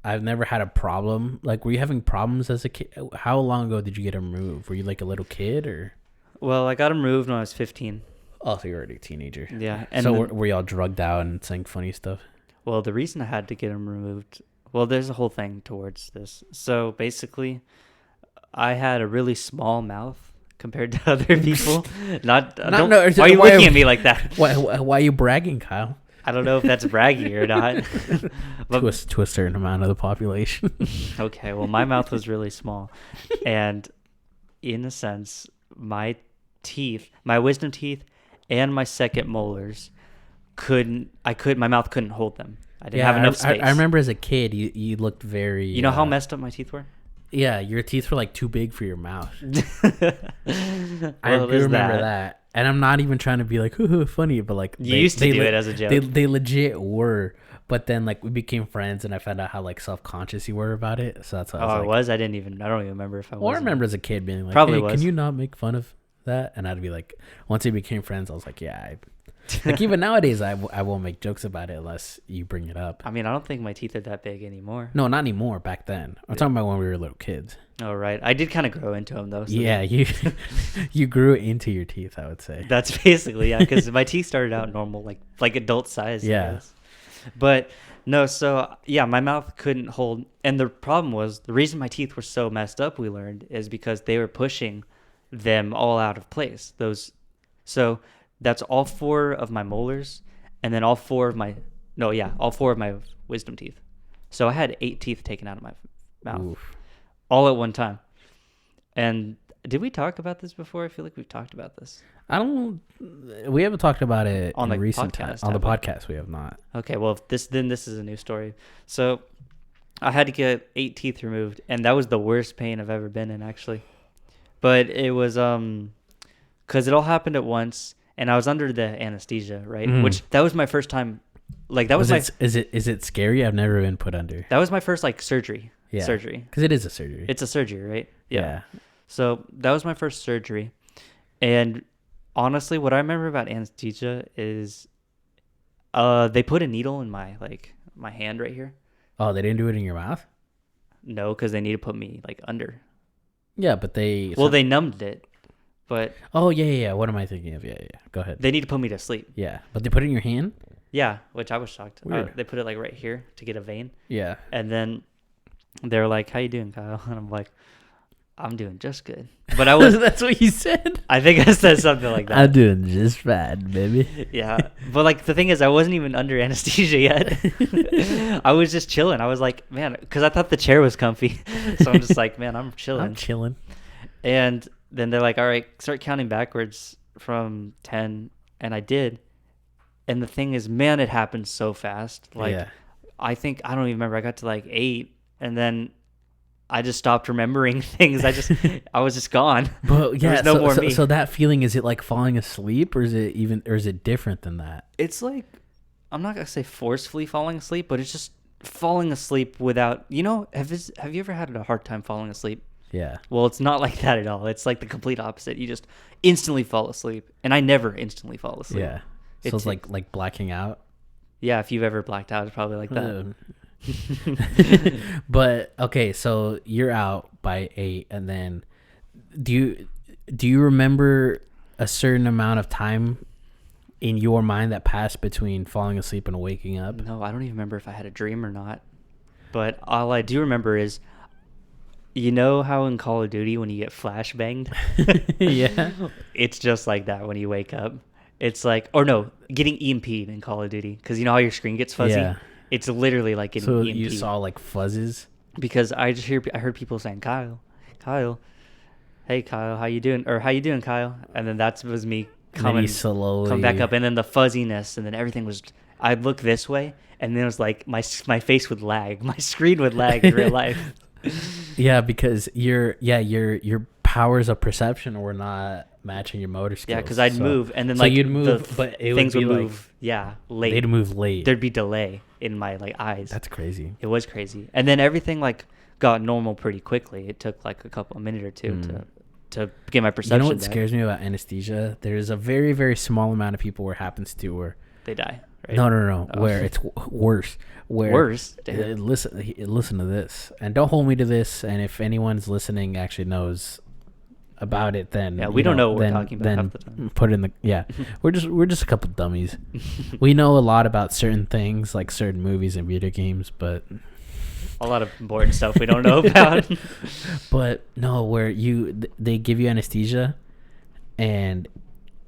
[SPEAKER 1] I've never had a problem. Like, were you having problems as a kid? How long ago did you get them removed? Were you like a little kid or?
[SPEAKER 2] Well, I got them removed when I was 15.
[SPEAKER 1] Oh, so you're already a teenager.
[SPEAKER 2] Yeah. And
[SPEAKER 1] so were y'all drugged out and saying funny stuff?
[SPEAKER 2] Well, the reason I had to get them removed, well, there's a whole thing towards this. So basically, I had a really small mouth compared to other people. Why are you looking at me like that?
[SPEAKER 1] Why are you bragging, Kyle?
[SPEAKER 2] I don't know if that's braggy or not.
[SPEAKER 1] But, to a certain amount of the population.
[SPEAKER 2] Okay, well, my mouth was really small. And in a sense, my wisdom teeth and my second molars my mouth couldn't hold them. I didn't have enough space.
[SPEAKER 1] I remember as a kid, you looked very...
[SPEAKER 2] You know how messed up my teeth were?
[SPEAKER 1] Yeah, your teeth were like too big for your mouth. I do
[SPEAKER 2] there's
[SPEAKER 1] remember that. And I'm not even trying to be like, funny, but like...
[SPEAKER 2] You used to do it as a joke.
[SPEAKER 1] They legit were. But then like we became friends and I found out how like self-conscious you were about it. So that's why I was like...
[SPEAKER 2] I don't even remember if I was.
[SPEAKER 1] Or I remember as a kid being like,
[SPEAKER 2] Probably
[SPEAKER 1] hey, can you not make fun of that? And I'd be like... Once we became friends, I was like, yeah, like even nowadays, I won't make jokes about it unless you bring it up.
[SPEAKER 2] I mean, I don't think my teeth are that big anymore.
[SPEAKER 1] No, not anymore. Back then, I'm talking about when we were little kids.
[SPEAKER 2] Oh right, I did kind of grow into them though. So
[SPEAKER 1] yeah, you grew into your teeth, I would say.
[SPEAKER 2] That's basically because my teeth started out normal, like adult size.
[SPEAKER 1] Yeah.
[SPEAKER 2] But no, so yeah, my mouth couldn't hold. And the problem was the reason my teeth were so messed up, we learned, is because they were pushing them all out of place. So that's all four of my molars, and then all four of my, no, yeah, all four of my wisdom teeth. So I had 8 teeth taken out of my mouth,
[SPEAKER 1] Oof.
[SPEAKER 2] all at one time. And did we talk about this before? I feel like we've talked about this.
[SPEAKER 1] I don't. We haven't talked about it
[SPEAKER 2] On
[SPEAKER 1] in
[SPEAKER 2] the
[SPEAKER 1] recent
[SPEAKER 2] podcast,
[SPEAKER 1] time. On the
[SPEAKER 2] have we?
[SPEAKER 1] podcast, we have not.
[SPEAKER 2] Okay, well, this is a new story. So I had to get 8 teeth removed, and that was the worst pain I've ever been in, actually. But it was because it all happened at once, and I was under the anesthesia, right?
[SPEAKER 1] Mm.
[SPEAKER 2] Which that was my first time. Like that was my
[SPEAKER 1] Is it scary? I've never been put under.
[SPEAKER 2] that was my first like surgery.
[SPEAKER 1] Yeah.
[SPEAKER 2] Surgery.
[SPEAKER 1] Because it is a surgery.
[SPEAKER 2] It's a surgery, right?
[SPEAKER 1] Yeah.
[SPEAKER 2] So that was my first surgery, and honestly, what I remember about anesthesia is, they put a needle in my hand right here.
[SPEAKER 1] Oh, they didn't do it in your mouth?
[SPEAKER 2] No, because they need to put me like under.
[SPEAKER 1] Yeah, but they.
[SPEAKER 2] Well, they numbed it, but
[SPEAKER 1] Oh yeah. What am I thinking of? Yeah. Go ahead.
[SPEAKER 2] they need to put me to sleep.
[SPEAKER 1] Yeah, but they put it in your hand.
[SPEAKER 2] Yeah, which I was shocked.
[SPEAKER 1] Weird.
[SPEAKER 2] They put it like right here to get a vein,
[SPEAKER 1] Yeah.
[SPEAKER 2] and then they're like, "How you doing, Kyle?" And I'm like, "I'm doing just good." But I was.
[SPEAKER 1] That's what you said.
[SPEAKER 2] I think I said something like that.
[SPEAKER 1] I'm doing just fine, baby.
[SPEAKER 2] Yeah, but like the thing is, I wasn't even under anesthesia yet. I was just chilling. I was like, man, because I thought the chair was comfy, so I'm just like, man, I'm chilling.
[SPEAKER 1] I'm chilling.
[SPEAKER 2] And then they're like, all right, start counting backwards from 10, and I did. And the thing is, man, it happened so fast. Like,
[SPEAKER 1] Yeah.
[SPEAKER 2] I think I don't even remember. I got to like 8, and then I just stopped remembering things. I was just gone.
[SPEAKER 1] But yeah,
[SPEAKER 2] There's no more me.
[SPEAKER 1] So that feeling, is it like falling asleep, or is it different than that?
[SPEAKER 2] It's like, I'm not gonna say forcefully falling asleep, but it's just falling asleep without, have you ever had a hard time falling asleep?
[SPEAKER 1] Yeah.
[SPEAKER 2] Well, it's not like that at all. It's like the complete opposite. You just instantly fall asleep, and I never instantly fall asleep.
[SPEAKER 1] Yeah. So it's like blacking out.
[SPEAKER 2] Yeah, if you've ever blacked out, it's probably like that.
[SPEAKER 1] But okay, so you're out by 8, and then do you remember a certain amount of time in your mind that passed between falling asleep and waking up?
[SPEAKER 2] No, I don't even remember if I had a dream or not. But all I do remember is, you know how in Call of Duty when you get flashbanged?
[SPEAKER 1] Yeah.
[SPEAKER 2] It's just like that when you wake up. It's like, or no, getting EMP'd in Call of Duty. Because you know how your screen gets fuzzy?
[SPEAKER 1] Yeah.
[SPEAKER 2] It's literally like getting
[SPEAKER 1] So
[SPEAKER 2] EMP'd.
[SPEAKER 1] you saw like fuzzes?
[SPEAKER 2] Because I heard people saying, Kyle, hey Kyle, how you doing? Or how you doing, Kyle? And then that was me
[SPEAKER 1] Maybe slowly
[SPEAKER 2] come back up, and then the fuzziness, and then everything was. I'd look this way, and then it was like my face would lag, my screen would lag in real life.
[SPEAKER 1] Yeah, because your powers of perception were not matching your motor skills.
[SPEAKER 2] Yeah, because I'd move, and then
[SPEAKER 1] so
[SPEAKER 2] like
[SPEAKER 1] you'd move,
[SPEAKER 2] the
[SPEAKER 1] but it
[SPEAKER 2] things
[SPEAKER 1] would be
[SPEAKER 2] would
[SPEAKER 1] like,
[SPEAKER 2] move. Yeah, late.
[SPEAKER 1] they'd move late.
[SPEAKER 2] There'd be delay in my like eyes.
[SPEAKER 1] That's crazy.
[SPEAKER 2] It was crazy, and then everything like got normal pretty quickly. It took like a minute or two to get my perception.
[SPEAKER 1] You know what
[SPEAKER 2] back.
[SPEAKER 1] scares me about anesthesia? There's a very, very small amount of people where it happens to where
[SPEAKER 2] They die. Right?
[SPEAKER 1] no,
[SPEAKER 2] Oh.
[SPEAKER 1] where it's worse. Where
[SPEAKER 2] Worse?
[SPEAKER 1] Listen to this, and don't hold me to this. And if anyone's listening actually knows about it, then
[SPEAKER 2] Yeah, we don't know what we're talking about
[SPEAKER 1] Then
[SPEAKER 2] half the time.
[SPEAKER 1] put in the we're just a couple dummies. We know a lot about certain things, like certain movies and video games, but
[SPEAKER 2] A lot of important stuff we don't know about.
[SPEAKER 1] but no, where they give you anesthesia, and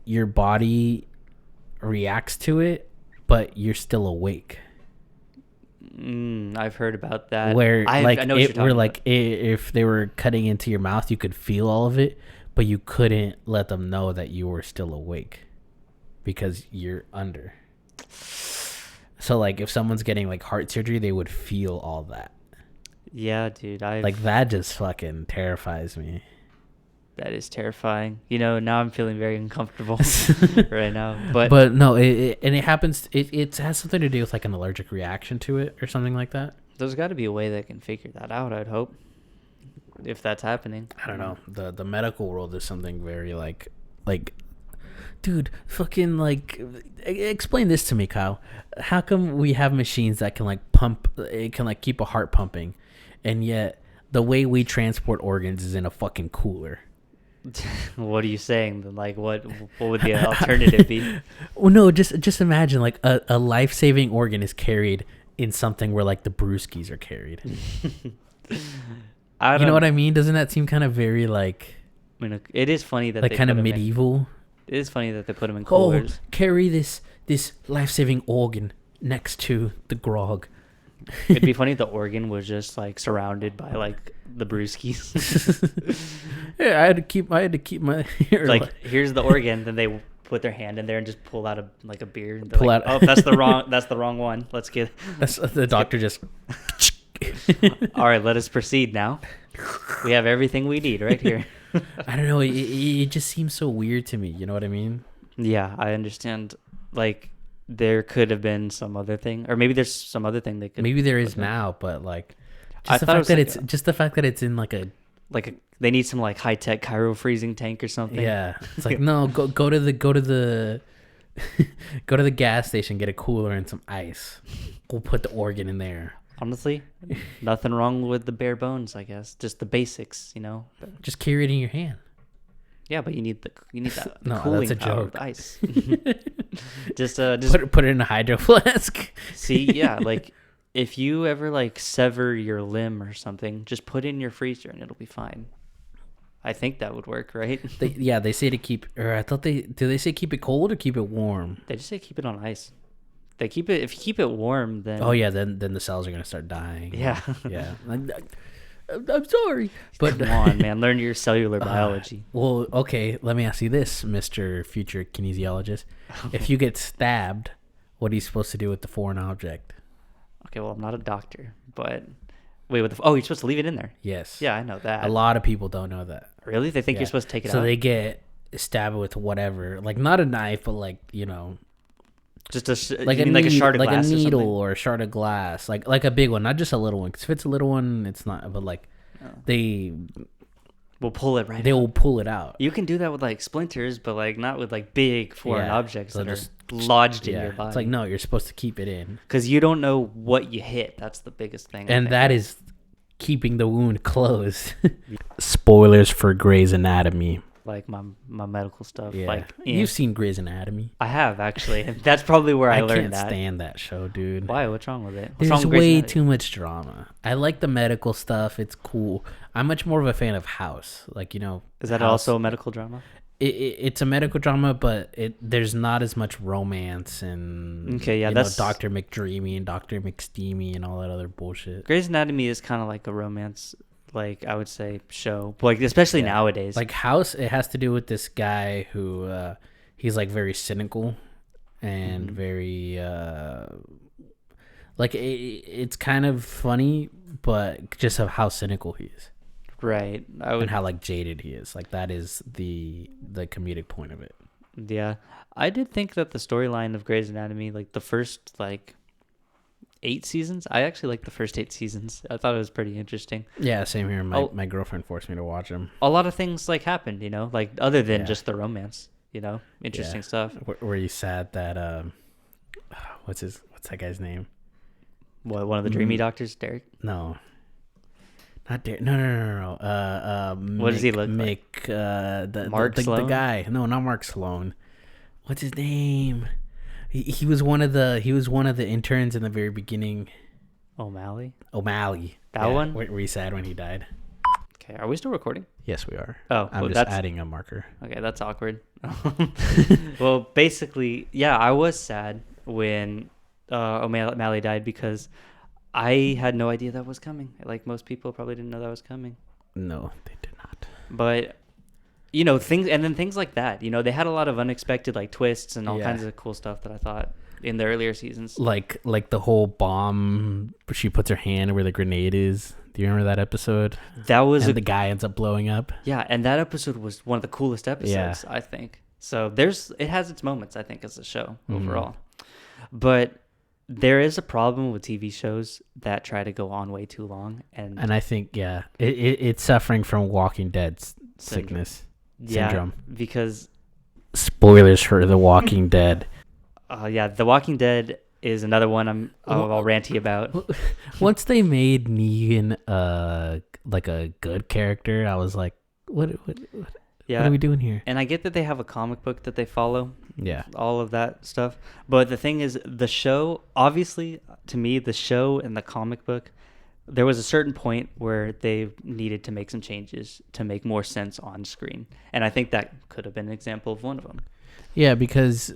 [SPEAKER 1] your body reacts to it, but you're still awake.
[SPEAKER 2] I've heard about that.
[SPEAKER 1] Where
[SPEAKER 2] I know what you're
[SPEAKER 1] where
[SPEAKER 2] talking
[SPEAKER 1] like
[SPEAKER 2] about.
[SPEAKER 1] if they were cutting into your mouth, you could feel all of it, but you couldn't let them know that you were still awake because you're under. So like if someone's getting like heart surgery, they would feel all that.
[SPEAKER 2] Yeah, dude.
[SPEAKER 1] Like that just fucking terrifies me.
[SPEAKER 2] That is terrifying. Now I'm feeling very uncomfortable right now.
[SPEAKER 1] But no, it happens. It has something to do with like an allergic reaction to it or something like that.
[SPEAKER 2] There's got to be a way that can figure that out, I'd hope. If that's happening.
[SPEAKER 1] I don't know. The medical world is something very like, dude, fucking like, explain this to me, Kyle. How come we have machines that can like pump? It can like keep a heart pumping, and yet the way we transport organs is in a fucking cooler.
[SPEAKER 2] What are you saying then? Like, what would the alternative be?
[SPEAKER 1] Well, no, just imagine like a life-saving organ is carried in something where like the brewskis are carried. You know what I mean? Doesn't that seem kind of very like?
[SPEAKER 2] I mean, it is funny that
[SPEAKER 1] like
[SPEAKER 2] they
[SPEAKER 1] kind of
[SPEAKER 2] put 'em
[SPEAKER 1] medieval.
[SPEAKER 2] It is funny that they put them in coolers.
[SPEAKER 1] Carry this life-saving organ next to the grog.
[SPEAKER 2] It'd be funny if the organ was just like surrounded by like the brewskis.
[SPEAKER 1] Yeah, I had to keep my
[SPEAKER 2] like here's the organ, then they put their hand in there and just pull out a beer. And
[SPEAKER 1] Pull
[SPEAKER 2] like,
[SPEAKER 1] out-
[SPEAKER 2] oh, that's the wrong one. Let's get.
[SPEAKER 1] the doctor just.
[SPEAKER 2] All right, let us proceed now. We have everything we need right here.
[SPEAKER 1] I don't know. It just seems so weird to me. You know what I mean?
[SPEAKER 2] Yeah, I understand. Like there could have been some other thing, or maybe there's some other thing they could.
[SPEAKER 1] Maybe there is now, but like,
[SPEAKER 2] I
[SPEAKER 1] just the
[SPEAKER 2] thought it
[SPEAKER 1] fact
[SPEAKER 2] was
[SPEAKER 1] that
[SPEAKER 2] like
[SPEAKER 1] it's just the fact that it's in like a.
[SPEAKER 2] They need some like high tech cryo freezing tank or something.
[SPEAKER 1] Yeah, it's like no, go to the go to the gas station, get a cooler and some ice. We'll put the organ in there.
[SPEAKER 2] Honestly, nothing wrong with the bare bones, I guess. Just the basics, you know.
[SPEAKER 1] Just carry it in your hand.
[SPEAKER 2] Yeah, but you need that
[SPEAKER 1] No,
[SPEAKER 2] cooling
[SPEAKER 1] that's a
[SPEAKER 2] power
[SPEAKER 1] joke.
[SPEAKER 2] of ice. just
[SPEAKER 1] Put it in a hydro flask.
[SPEAKER 2] see, yeah, like if you ever like sever your limb or something, just put it in your freezer and it'll be fine. I think that would work, right?
[SPEAKER 1] They say to keep, or I thought do they say keep it cold or keep it warm?
[SPEAKER 2] They just say keep it on ice. They keep it if you keep it warm, then
[SPEAKER 1] Oh yeah, then the cells are gonna start dying.
[SPEAKER 2] yeah.
[SPEAKER 1] Yeah. I'm sorry, but
[SPEAKER 2] Come on, man, learn your cellular biology.
[SPEAKER 1] Well, okay, let me ask you this, Mr. Future Kinesiologist. If you get stabbed, what are you supposed to do with the foreign object?
[SPEAKER 2] Okay, well, I'm not a doctor, but wait, you're supposed to leave it in there.
[SPEAKER 1] Yes.
[SPEAKER 2] Yeah, I know that.
[SPEAKER 1] A lot of people don't know that.
[SPEAKER 2] Really? They think
[SPEAKER 1] Yeah.
[SPEAKER 2] you're supposed to take it out?
[SPEAKER 1] So they get stabbed with whatever, like not a knife, but like
[SPEAKER 2] Just a
[SPEAKER 1] like
[SPEAKER 2] you mean like a shard of
[SPEAKER 1] like
[SPEAKER 2] glass
[SPEAKER 1] a needle
[SPEAKER 2] or something?
[SPEAKER 1] or a shard of glass, like a big one, not just a little one. Because if it's a little one, it's not. But like they
[SPEAKER 2] We'll pull it right
[SPEAKER 1] they
[SPEAKER 2] out.
[SPEAKER 1] will pull it out.
[SPEAKER 2] You can do that with like splinters, but like not with like big foreign
[SPEAKER 1] Yeah,
[SPEAKER 2] objects
[SPEAKER 1] they'll
[SPEAKER 2] that
[SPEAKER 1] just-
[SPEAKER 2] are lodged in
[SPEAKER 1] Yeah,
[SPEAKER 2] your body.
[SPEAKER 1] it's like no, you're supposed to keep it in,
[SPEAKER 2] because you don't know what you hit. That's the biggest thing. I
[SPEAKER 1] and
[SPEAKER 2] think.
[SPEAKER 1] that is keeping the wound closed. Spoilers for Grey's Anatomy.
[SPEAKER 2] like my medical stuff.
[SPEAKER 1] Yeah,
[SPEAKER 2] Like
[SPEAKER 1] you've seen Grey's Anatomy.
[SPEAKER 2] I have actually. And that's probably where I learned
[SPEAKER 1] can't
[SPEAKER 2] that.
[SPEAKER 1] stand that show, dude.
[SPEAKER 2] Why? What's wrong with it? What's wrong
[SPEAKER 1] There's
[SPEAKER 2] with Grey's
[SPEAKER 1] way
[SPEAKER 2] Anatomy?
[SPEAKER 1] too much drama. I like the medical stuff. It's cool. I'm much more of a fan of House. Like,
[SPEAKER 2] Is that
[SPEAKER 1] House.
[SPEAKER 2] also a medical drama?
[SPEAKER 1] It's a medical drama, but there's not as much romance and
[SPEAKER 2] Okay, yeah,
[SPEAKER 1] that's
[SPEAKER 2] that's
[SPEAKER 1] Dr. McDreamy and Dr. McSteamy and all that other bullshit.
[SPEAKER 2] Grey's Anatomy is kind of like a romance, like I would say, show. Like especially
[SPEAKER 1] Yeah.
[SPEAKER 2] nowadays.
[SPEAKER 1] Like House, it has to do with this guy who he's like very cynical and very like it's kind of funny, but just of how cynical he is.
[SPEAKER 2] right.
[SPEAKER 1] And how like jaded he is. Like that is the comedic point of it.
[SPEAKER 2] Yeah, I did think that the storyline of Grey's Anatomy, like the first like 8 seasons, I actually liked the first 8 seasons. I thought it was pretty interesting.
[SPEAKER 1] Yeah, same here.
[SPEAKER 2] Oh.
[SPEAKER 1] My girlfriend forced me to watch him.
[SPEAKER 2] A lot of things like happened, like other than
[SPEAKER 1] Yeah.
[SPEAKER 2] just the romance, interesting
[SPEAKER 1] Yeah.
[SPEAKER 2] stuff.
[SPEAKER 1] Were you sad that what's that guy's name?
[SPEAKER 2] What, one of the dreamy doctors, Derek?
[SPEAKER 1] No. Not Derek. No.
[SPEAKER 2] What does he look
[SPEAKER 1] Mick, the
[SPEAKER 2] Mark
[SPEAKER 1] the
[SPEAKER 2] Sloan?
[SPEAKER 1] guy. No, not Mark Sloan. What's his name? He was one of the interns in the very beginning.
[SPEAKER 2] O'Malley?
[SPEAKER 1] O'Malley.
[SPEAKER 2] That one?
[SPEAKER 1] Were you sad when he died?
[SPEAKER 2] Okay, are we still recording?
[SPEAKER 1] Yes, we are.
[SPEAKER 2] Oh,
[SPEAKER 1] I'm
[SPEAKER 2] well,
[SPEAKER 1] just
[SPEAKER 2] that's
[SPEAKER 1] adding a marker.
[SPEAKER 2] okay. That's awkward. Well, basically, yeah, I was sad when O'Malley died because I had no idea that was coming. Like most people probably didn't know that was coming.
[SPEAKER 1] No, they did not.
[SPEAKER 2] But things like that. They had a lot of unexpected like twists and all kinds of cool stuff that I thought in the earlier seasons.
[SPEAKER 1] Like the whole bomb. She puts her hand where the grenade is. Do you remember that episode?
[SPEAKER 2] That was
[SPEAKER 1] And the guy ends up blowing up.
[SPEAKER 2] yeah, and that episode was one of the coolest episodes, I think. So it has its moments, I think, as a show overall. But there is a problem with TV shows that try to go on way too long, and
[SPEAKER 1] I think it's suffering from Walking Dead sickness syndrome.
[SPEAKER 2] because
[SPEAKER 1] Spoilers for The Walking Dead.
[SPEAKER 2] The Walking Dead is another one I'll ranty about.
[SPEAKER 1] Once they made Negan like a good character, I was like, what?
[SPEAKER 2] Yeah.
[SPEAKER 1] What are we doing here?
[SPEAKER 2] And I get that they have a comic book that they follow.
[SPEAKER 1] Yeah.
[SPEAKER 2] All of that stuff. But the thing is, the show, obviously, to me, the show and the comic book, there was a certain point where they needed to make some changes to make more sense on screen. And I think that could have been an example of one of them.
[SPEAKER 1] Yeah, because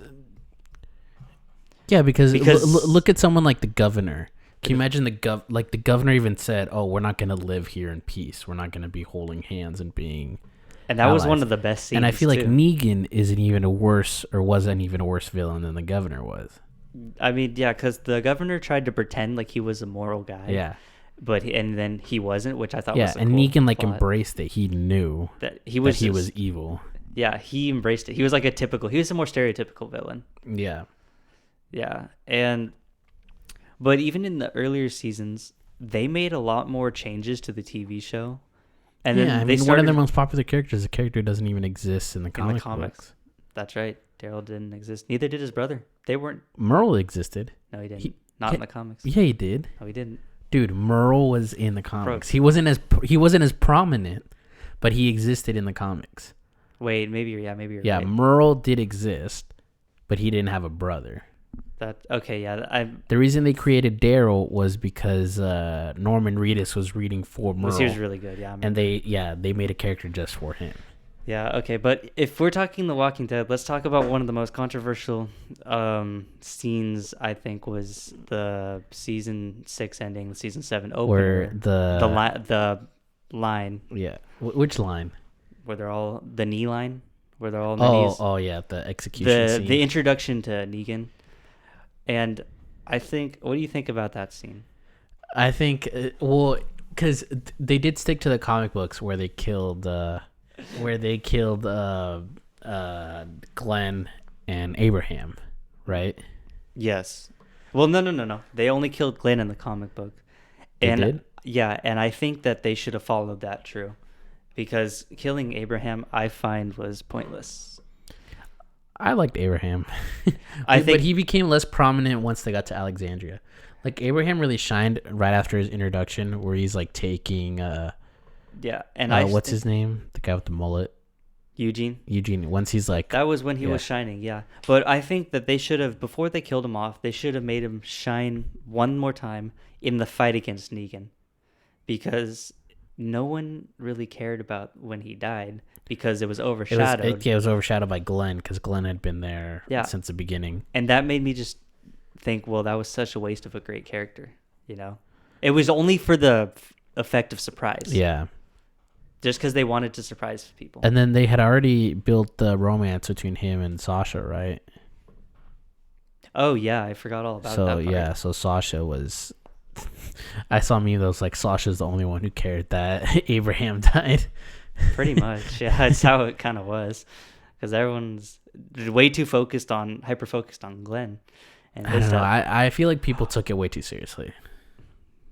[SPEAKER 1] look at someone like the governor. Can you imagine the governor even said, "Oh, we're not going to live here in peace. We're not going to be holding hands and being."
[SPEAKER 2] And that was one of the best scenes.
[SPEAKER 1] And I feel like
[SPEAKER 2] too.
[SPEAKER 1] Negan wasn't even a worse villain than the governor was.
[SPEAKER 2] I mean, yeah, because the governor tried to pretend like he was a moral guy.
[SPEAKER 1] Yeah.
[SPEAKER 2] And then he wasn't, which I thought was
[SPEAKER 1] Yeah,
[SPEAKER 2] a
[SPEAKER 1] and
[SPEAKER 2] cool
[SPEAKER 1] Negan
[SPEAKER 2] plot.
[SPEAKER 1] embraced it. He knew
[SPEAKER 2] that he was
[SPEAKER 1] evil.
[SPEAKER 2] Yeah, he embraced it. He was like he was a more stereotypical villain.
[SPEAKER 1] Yeah.
[SPEAKER 2] Yeah, but even in the earlier seasons, they made a lot more changes to the TV show. And then
[SPEAKER 1] one of their most popular characters, the character doesn't even exist in the comics. Books.
[SPEAKER 2] That's right. Daryl didn't exist. Neither did his brother. They weren't.
[SPEAKER 1] Merle existed.
[SPEAKER 2] No, he didn't. Not in the comics.
[SPEAKER 1] Yeah, he did.
[SPEAKER 2] No, he didn't.
[SPEAKER 1] Dude, Merle was in the comics. He wasn't as prominent, but he existed in the comics.
[SPEAKER 2] Wait, maybe you're right.
[SPEAKER 1] Yeah, Merle did exist, but he didn't have a brother. The reason they created Daryl was because Norman Reedus was reading for Merle.
[SPEAKER 2] He was really good, yeah.
[SPEAKER 1] And they made a character just for him.
[SPEAKER 2] Yeah, okay, but if we're talking The Walking Dead, let's talk about one of the most controversial scenes. I think was the season 6 ending, the season 7 opener,
[SPEAKER 1] where
[SPEAKER 2] the line.
[SPEAKER 1] Yeah, which line?
[SPEAKER 2] Where they're all the knee line, where they're all knees.
[SPEAKER 1] Oh yeah, the execution scene.
[SPEAKER 2] The introduction to Negan. And I think, what do you think about that scene?
[SPEAKER 1] I think, because they did stick to the comic books where they killed Glenn and Abraham, right?
[SPEAKER 2] Yes. Well, no. They only killed Glenn in the comic book.
[SPEAKER 1] They did?
[SPEAKER 2] Yeah, and I think that they should have followed that true. Because killing Abraham, I find, was pointless.
[SPEAKER 1] I liked Abraham. But he became less prominent once they got to Alexandria. Like, Abraham really shined right after his introduction, where he's like taking what's his name? The guy with the mullet. Eugene. Once he's like,
[SPEAKER 2] that was when he was shining, yeah. But I think that they should have, before they killed him off, they should have made him shine one more time in the fight against Negan. Because no one really cared about when he died. Because it was overshadowed.
[SPEAKER 1] It was overshadowed by Glenn, because Glenn had been there since the beginning.
[SPEAKER 2] And that made me just think, well, that was such a waste of a great character, you know? It was only for the effect of surprise.
[SPEAKER 1] Yeah.
[SPEAKER 2] Just because they wanted to surprise people.
[SPEAKER 1] And then they had already built the romance between him and Sasha, right?
[SPEAKER 2] Oh, yeah, I forgot all about that part.
[SPEAKER 1] Yeah, so Sasha was... I saw a meme that was like, Sasha's the only one who cared that Abraham died.
[SPEAKER 2] Pretty much, yeah. That's how it kind of was, because everyone's way too hyper focused on Glenn. And
[SPEAKER 1] I don't know. I feel like people took it way too seriously.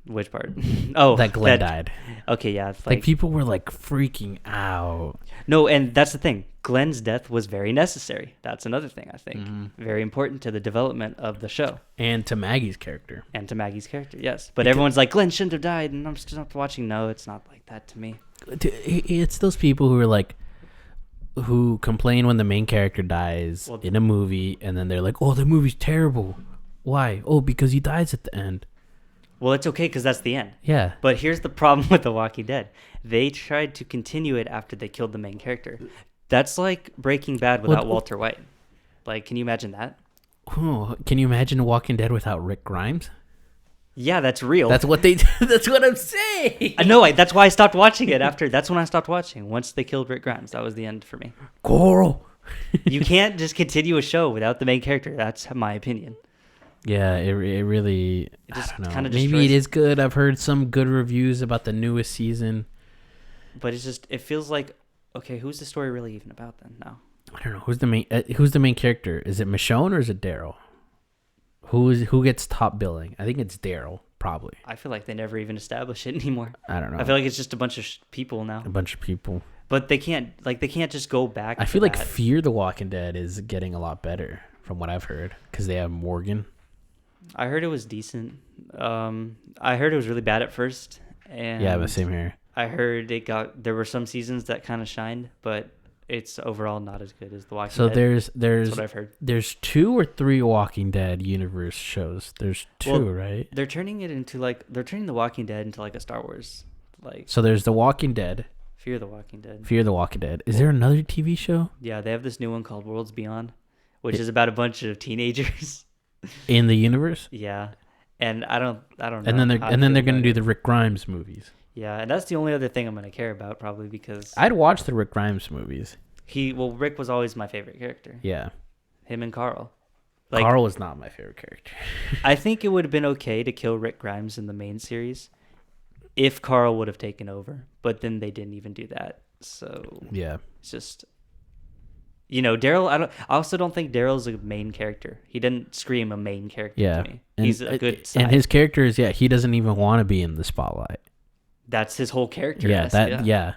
[SPEAKER 2] Which part? Oh,
[SPEAKER 1] that Glenn died.
[SPEAKER 2] Okay, yeah.
[SPEAKER 1] Like people were like freaking out.
[SPEAKER 2] No, and that's the thing. Glenn's death was very necessary. That's another thing I think. Very important to the development of the show.
[SPEAKER 1] And to Maggie's character.
[SPEAKER 2] Yes. But everyone's like, Glenn shouldn't have died, and I'm still not watching. No, it's not like that to me.
[SPEAKER 1] It's those people who are like, who complain when the main character dies in a movie, and then they're like, oh, the movie's terrible. Why? Oh, because he dies at the end.
[SPEAKER 2] Well, it's okay because that's the end.
[SPEAKER 1] Yeah.
[SPEAKER 2] But here's the problem with The Walking Dead. They tried to continue it after they killed the main character. That's like Breaking Bad without Walter White. Like, can you imagine that?
[SPEAKER 1] Oh, can you imagine Walking Dead without Rick Grimes?
[SPEAKER 2] Yeah, that's real.
[SPEAKER 1] That's what they. That's what I'm saying.
[SPEAKER 2] I know. That's why I stopped watching it. That's when I stopped watching. Once they killed Rick Grimes, that was the end for me.
[SPEAKER 1] Coral.
[SPEAKER 2] You can't just continue a show without the main character. That's my opinion.
[SPEAKER 1] Yeah, it really. I don't know. Maybe it is good. I've heard some good reviews about the newest season.
[SPEAKER 2] But it feels like, okay, who's the story really even about then now?
[SPEAKER 1] I don't know. Who's the main character? Is it Michonne or is it Daryl? Who gets top billing? I think it's Daryl, probably.
[SPEAKER 2] I feel like they never even establish it anymore.
[SPEAKER 1] I don't know.
[SPEAKER 2] I feel like it's just a bunch of people now.
[SPEAKER 1] A bunch of people.
[SPEAKER 2] But they can't just go back.
[SPEAKER 1] I feel like Fear the Walking Dead is getting a lot better from what I've heard because they have Morgan.
[SPEAKER 2] I heard it was decent. I heard it was really bad at first. And
[SPEAKER 1] yeah, but same here.
[SPEAKER 2] I heard there were some seasons that kind of shined, but it's overall not as good as The Walking
[SPEAKER 1] So
[SPEAKER 2] Dead.
[SPEAKER 1] there's
[SPEAKER 2] That's what I've heard.
[SPEAKER 1] there's 2 or 3 Walking Dead universe shows. There's 2,
[SPEAKER 2] Well,
[SPEAKER 1] right?
[SPEAKER 2] They're turning The Walking Dead into like a Star Wars, like
[SPEAKER 1] So there's The Walking Dead,
[SPEAKER 2] Fear the Walking Dead.
[SPEAKER 1] Fear the Walking Dead. Is there another TV show
[SPEAKER 2] Yeah, they have this new one called Worlds Beyond, which is about a bunch of teenagers.
[SPEAKER 1] in the universe?
[SPEAKER 2] Yeah, and I don't know.
[SPEAKER 1] And then they're
[SPEAKER 2] how I
[SPEAKER 1] and then
[SPEAKER 2] feel
[SPEAKER 1] they're gonna
[SPEAKER 2] about
[SPEAKER 1] do
[SPEAKER 2] it.
[SPEAKER 1] the Rick Grimes movies.
[SPEAKER 2] Yeah, and that's the only other thing I'm gonna care about probably because
[SPEAKER 1] I'd watch the Rick Grimes movies.
[SPEAKER 2] Rick was always my favorite character.
[SPEAKER 1] Yeah,
[SPEAKER 2] Him and Carl.
[SPEAKER 1] Carl was not my favorite character.
[SPEAKER 2] I think it would have been okay to kill Rick Grimes in the main series if Carl would have taken over, but then they didn't even do that. So
[SPEAKER 1] Yeah,
[SPEAKER 2] it's just, Daryl. I also don't think Daryl's a main character. He didn't scream a main character
[SPEAKER 1] yeah.
[SPEAKER 2] to me. He's a good side.
[SPEAKER 1] And his character is he doesn't even want to be in the spotlight.
[SPEAKER 2] That's his whole character.
[SPEAKER 1] Yeah, yeah.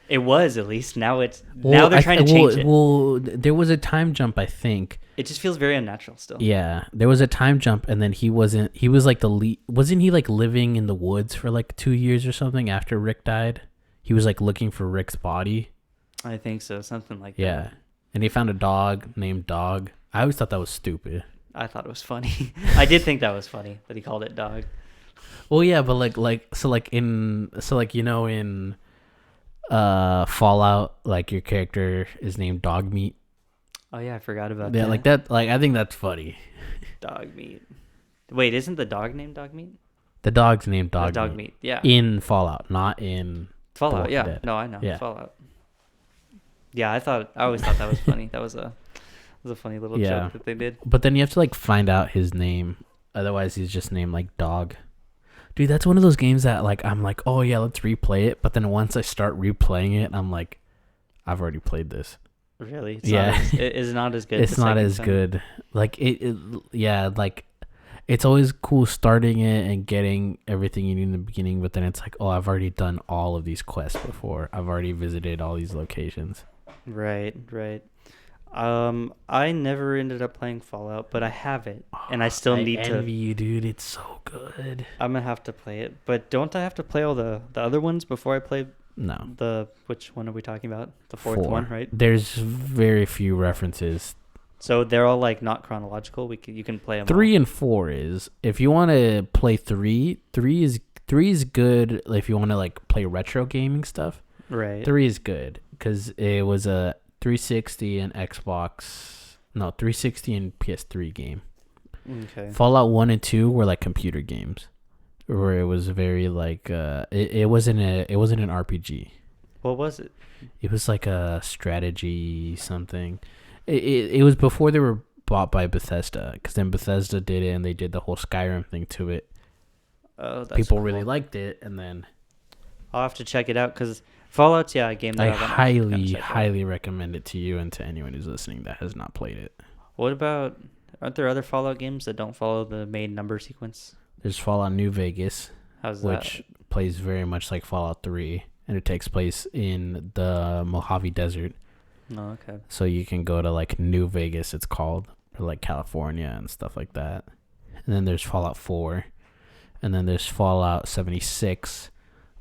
[SPEAKER 2] It was at least. Now they're trying to change it.
[SPEAKER 1] Well, there was a time jump, I think.
[SPEAKER 2] It just feels very unnatural still.
[SPEAKER 1] Yeah, there was a time jump, and then he was like the lead. Wasn't he like living in the woods for like 2 years or something after Rick died? He was like looking for Rick's body.
[SPEAKER 2] I think so. Something like that.
[SPEAKER 1] Yeah, and he found a dog named Dog. I always thought that was stupid.
[SPEAKER 2] I thought it was funny. I did think that was funny that he called it Dog.
[SPEAKER 1] Well, yeah, but in Fallout, like your character is named Dog Meat.
[SPEAKER 2] Oh yeah, I forgot about
[SPEAKER 1] Yeah,
[SPEAKER 2] that.
[SPEAKER 1] like that. Like I think that's funny.
[SPEAKER 2] Dog Meat. Wait, isn't the dog named Dog Meat?
[SPEAKER 1] The dog's named Dog
[SPEAKER 2] Dog
[SPEAKER 1] Meat.
[SPEAKER 2] Meat. Yeah.
[SPEAKER 1] In Fallout, not in
[SPEAKER 2] Fallout.
[SPEAKER 1] Walking
[SPEAKER 2] Yeah.
[SPEAKER 1] Dead.
[SPEAKER 2] No, I know.
[SPEAKER 1] Yeah.
[SPEAKER 2] Fallout. Yeah, I always thought that was funny. That was a funny little joke that they did.
[SPEAKER 1] But then you have to like find out his name. Otherwise, he's just named like Dog. Dude, that's one of those games that like I'm like, oh yeah, let's replay it. But then once I start replaying it, I'm like, I've already played this.
[SPEAKER 2] Really? It's not as good.
[SPEAKER 1] It's not as good. Like like it's always cool starting it and getting everything you need in the beginning. But then it's like, oh, I've already done all of these quests before. I've already visited all these locations.
[SPEAKER 2] Right. I never ended up playing Fallout, but I have it, and I still need to.
[SPEAKER 1] I envy you, dude. It's so good.
[SPEAKER 2] I'm gonna have to play it, but don't I have to play all the other ones before I play?
[SPEAKER 1] No.
[SPEAKER 2] Which one are we talking about? The fourth one, right?
[SPEAKER 1] There's very few references.
[SPEAKER 2] So they're all like not chronological. You can play them.
[SPEAKER 1] 3 and 4 is if you want to play 3. 3 is good if you want to like play retro gaming stuff.
[SPEAKER 2] Right.
[SPEAKER 1] 3 is good because it was a 360 and 360 and PS3 game.
[SPEAKER 2] Okay.
[SPEAKER 1] Fallout 1 and 2 were like computer games, where it was very like it wasn't an RPG.
[SPEAKER 2] What was it?
[SPEAKER 1] It was like a strategy something. It was before they were bought by Bethesda, because then Bethesda did it and they did the whole Skyrim thing to it.
[SPEAKER 2] Oh, that's
[SPEAKER 1] People
[SPEAKER 2] cool.
[SPEAKER 1] really liked it, and then
[SPEAKER 2] I'll have to check it out because Fallout's a game that
[SPEAKER 1] I
[SPEAKER 2] I'm
[SPEAKER 1] highly recommend it to you and to anyone who's listening that has not played it.
[SPEAKER 2] What about? Aren't there other Fallout games that don't follow the main number sequence?
[SPEAKER 1] There's Fallout New Vegas,
[SPEAKER 2] How's
[SPEAKER 1] which plays very much like Fallout 3, and it takes place in the Mojave Desert.
[SPEAKER 2] Oh, okay.
[SPEAKER 1] So you can go to like New Vegas, it's called, or like California and stuff like that. And then there's Fallout 4, and then there's Fallout 76,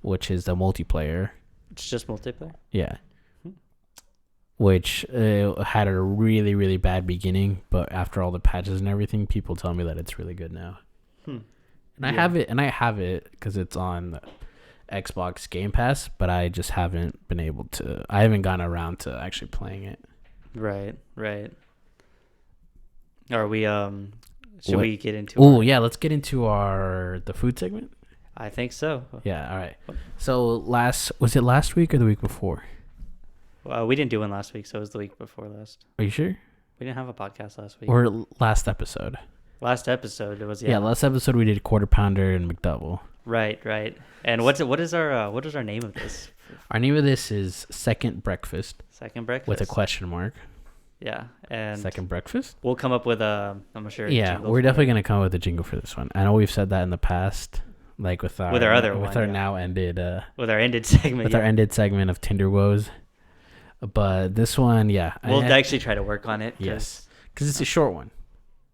[SPEAKER 1] which is the multiplayer.
[SPEAKER 2] It's just multiplayer?
[SPEAKER 1] Yeah. Which had a really, really bad beginning, but after all the patches and everything, people tell me that it's really good now. And I have it because it's on the Xbox Game Pass, but I just haven't been able to. I haven't gotten around to actually playing it.
[SPEAKER 2] Right. Are we should we get into?
[SPEAKER 1] Oh yeah, let's get into the food segment.
[SPEAKER 2] I think so.
[SPEAKER 1] Yeah. All right. So was it last week or the week before?
[SPEAKER 2] We didn't do one last week, so it was the week before last.
[SPEAKER 1] Are you sure?
[SPEAKER 2] We didn't have a podcast last week.
[SPEAKER 1] Or last episode?
[SPEAKER 2] Last episode it was
[SPEAKER 1] last episode we did Quarter Pounder and McDouble.
[SPEAKER 2] Right. And what is our name of this?
[SPEAKER 1] Our name of this is Second Breakfast.
[SPEAKER 2] Second Breakfast
[SPEAKER 1] With a question mark.
[SPEAKER 2] Yeah, and
[SPEAKER 1] Second Breakfast.
[SPEAKER 2] We'll come up with I'm sure.
[SPEAKER 1] Yeah, we're definitely gonna come up with a jingle for this one. I know we've said that in the past, like with our now ended
[SPEAKER 2] segment.
[SPEAKER 1] Our ended segment of Tinder woes. But this one,
[SPEAKER 2] we'll actually try to work on it.
[SPEAKER 1] Yes, because it's a short one.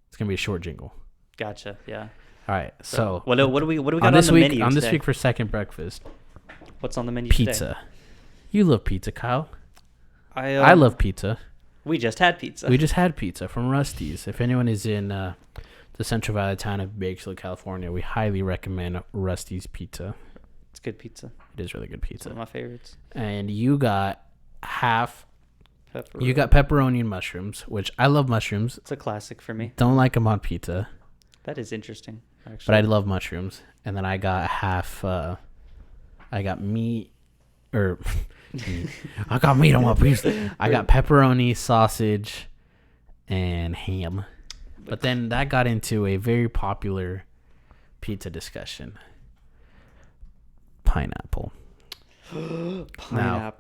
[SPEAKER 1] It's gonna be a short jingle.
[SPEAKER 2] Gotcha. Yeah.
[SPEAKER 1] All right. So
[SPEAKER 2] what do we got on the menu
[SPEAKER 1] on this week for Second Breakfast?
[SPEAKER 2] What's on the menu?
[SPEAKER 1] Pizza.
[SPEAKER 2] Today?
[SPEAKER 1] You love pizza, Kyle. I love pizza.
[SPEAKER 2] We just had pizza.
[SPEAKER 1] We just had pizza from Rusty's. If anyone is in the Central Valley town of Bakersfield, California, we highly recommend Rusty's Pizza.
[SPEAKER 2] It's good pizza.
[SPEAKER 1] It is really good pizza.
[SPEAKER 2] It's one of my favorites.
[SPEAKER 1] And you got half.
[SPEAKER 2] Pepperoni.
[SPEAKER 1] You got pepperoni and mushrooms, which I love mushrooms.
[SPEAKER 2] It's a classic for me.
[SPEAKER 1] Don't like them on pizza.
[SPEAKER 2] That is interesting, actually.
[SPEAKER 1] But I love mushrooms. And then I got half. I got meat. Or I got meat on my pizza. I got pepperoni, sausage, and ham. But then that got into a very popular pizza discussion.
[SPEAKER 2] Pineapple.
[SPEAKER 1] Now,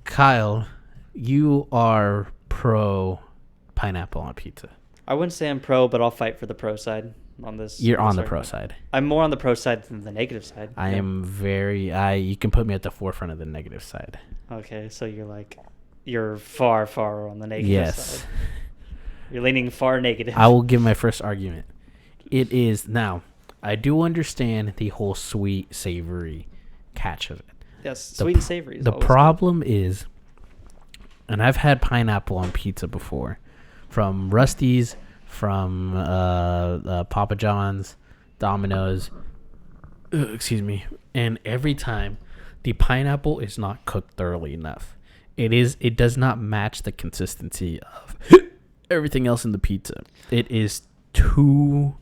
[SPEAKER 1] Kyle, you are pro pineapple on pizza.
[SPEAKER 2] I wouldn't say I'm pro, but I'll fight for the pro side on this.
[SPEAKER 1] You're on the pro side.
[SPEAKER 2] I'm more on the pro side than the negative side.
[SPEAKER 1] I am you can put me at the forefront of the negative side.
[SPEAKER 2] Okay, so you're far, far on the negative side. You're leaning far negative.
[SPEAKER 1] I will give my first argument. It is now. I do understand the whole sweet, savory catch of it.
[SPEAKER 2] Yes, sweet and savory.
[SPEAKER 1] The problem is, and I've had pineapple on pizza before, from Rusty's, from Papa John's, Domino's. Excuse me. And every time, the pineapple is not cooked thoroughly enough. It does not match the consistency of everything else in the pizza. It is too.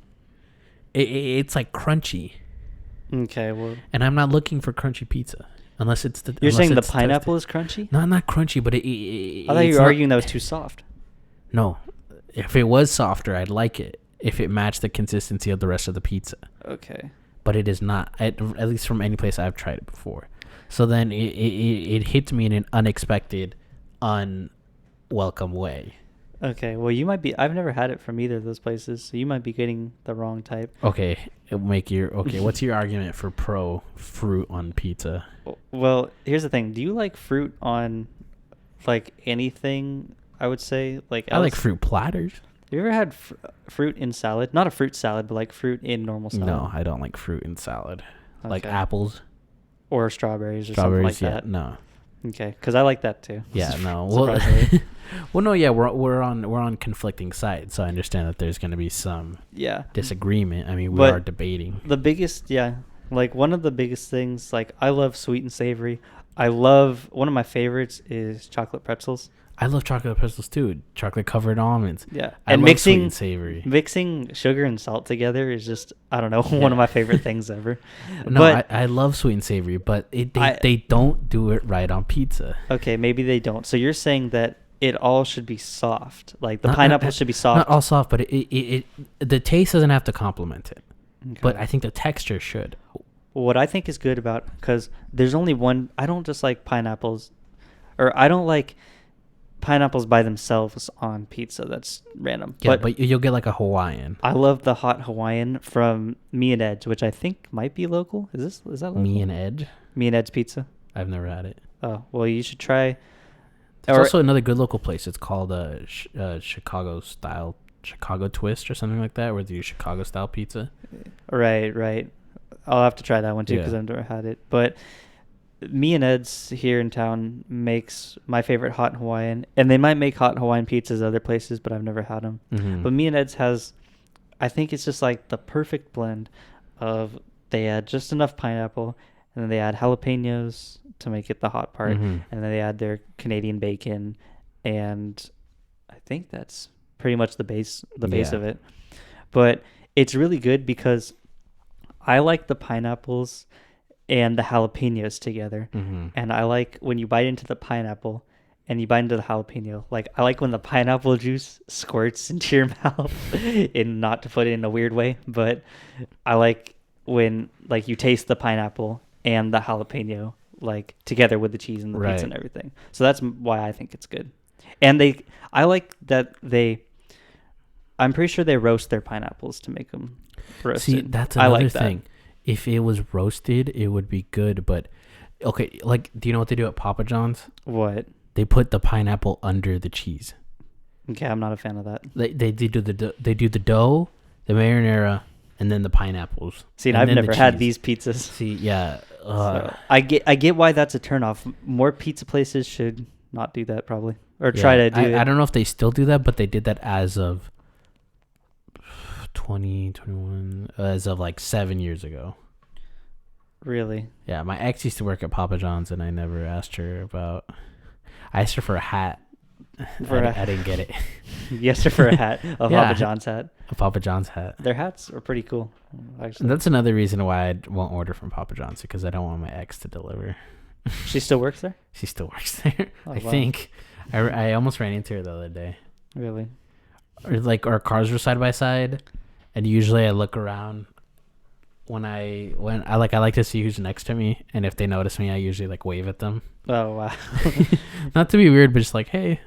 [SPEAKER 1] It's like crunchy.
[SPEAKER 2] Okay, well.
[SPEAKER 1] And I'm not looking for crunchy pizza unless it's the.
[SPEAKER 2] You're saying the pineapple is crunchy?
[SPEAKER 1] No, not crunchy, but
[SPEAKER 2] I thought you were arguing that was too soft.
[SPEAKER 1] No, if it was softer, I'd like it. If it matched the consistency of the rest of the pizza.
[SPEAKER 2] Okay.
[SPEAKER 1] But it is not. At least from any place I've tried it before. So then it hits me in an unexpected, unwelcome way.
[SPEAKER 2] Okay, well, you might be. I've never had it from either of those places, so you might be getting the wrong type.
[SPEAKER 1] Okay, what's your argument for pro fruit on pizza?
[SPEAKER 2] Well, here's the thing. Do you like fruit on, like, anything? I would say, like,
[SPEAKER 1] I like fruit platters.
[SPEAKER 2] Have you ever had fruit in salad? Not a fruit salad, but like fruit in normal salad.
[SPEAKER 1] No, I don't like fruit in salad. Okay. Like apples
[SPEAKER 2] or strawberries or something like that.
[SPEAKER 1] No.
[SPEAKER 2] Okay, because I like that too.
[SPEAKER 1] Yeah, no. Well, no, yeah, we're on conflicting sides, so I understand that there's going to be some disagreement. I mean, we are debating.
[SPEAKER 2] The biggest, like one of the biggest things, like I love sweet and savory. One of my favorites is chocolate pretzels.
[SPEAKER 1] I love chocolate pretzels too. Chocolate covered almonds.
[SPEAKER 2] Yeah,
[SPEAKER 1] I love sweet and savory.
[SPEAKER 2] Mixing sugar and salt together is just, I don't know, one of my favorite things ever.
[SPEAKER 1] No, but I love sweet and savory, but they don't do it right on pizza.
[SPEAKER 2] Okay, maybe they don't. So you're saying that it all should be soft, like the pineapple should be soft.
[SPEAKER 1] Not all soft, but the taste doesn't have to complement it. Okay. But I think the texture should.
[SPEAKER 2] What I think is good about, because there's only one. I don't just like pineapples, or I don't like pineapples by themselves on pizza. That's random.
[SPEAKER 1] Yeah, but you'll get like a Hawaiian.
[SPEAKER 2] I love the hot Hawaiian from Me and Ed's, which I think might be local. Is that local?
[SPEAKER 1] Me and Ed's?
[SPEAKER 2] Me and Ed's Pizza.
[SPEAKER 1] I've never had it.
[SPEAKER 2] Oh, well, you should try.
[SPEAKER 1] There's also another good local place. It's called Chicago Twist or something like that, where they do Chicago style pizza.
[SPEAKER 2] Right. I'll have to try that one too because I've never had it. But Me and Ed's here in town makes my favorite hot Hawaiian, and they might make hot Hawaiian pizzas other places, but I've never had them. Mm-hmm. But Me and Ed's has, I think it's just like the perfect blend of, they add just enough pineapple, and then they add jalapenos to make it the hot part, and then they add their Canadian bacon, and I think that's pretty much the base of it. But it's really good because I like the pineapples and the jalapenos together. Mm-hmm. And I like when you bite into the pineapple and you bite into the jalapeno. Like, I like when the pineapple juice squirts into your mouth, and not to put it in a weird way, but I like when, like, you taste the pineapple and the jalapeno, like, together with the cheese and the pizza and everything. So that's why I think it's good. And I like that I'm pretty sure they roast their pineapples to make them roasted.
[SPEAKER 1] See, that's another thing. If it was roasted, it would be good. But okay, like, do you know what they do at Papa John's?
[SPEAKER 2] What?
[SPEAKER 1] They put the pineapple under the cheese.
[SPEAKER 2] Okay, I'm not a fan of that.
[SPEAKER 1] They do the dough, the marinara, and then the pineapples.
[SPEAKER 2] See, and I've never had these pizzas.
[SPEAKER 1] See, yeah.
[SPEAKER 2] So I get why that's a turnoff. More pizza places should not do that probably, or try to do it.
[SPEAKER 1] I don't know if they still do that, but they did that as of 2021, as of like 7 years ago.
[SPEAKER 2] Really?
[SPEAKER 1] Yeah, my ex used to work at Papa John's, and I never asked her about. I asked her for a hat. I didn't get it.
[SPEAKER 2] You asked her for a hat, a Papa John's hat.
[SPEAKER 1] A Papa John's hat.
[SPEAKER 2] Their hats are pretty cool, actually.
[SPEAKER 1] And that's another reason why I won't order from Papa John's, because I don't want my ex to deliver.
[SPEAKER 2] She still works there?
[SPEAKER 1] She still works there.
[SPEAKER 2] Oh,
[SPEAKER 1] I think. I almost ran into her the other day.
[SPEAKER 2] Really?
[SPEAKER 1] Or like our cars were side by side, and usually I look around when I like to see who's next to me, and if they notice me, I usually like wave at them.
[SPEAKER 2] Oh wow.
[SPEAKER 1] Not to be weird, but just like, hey.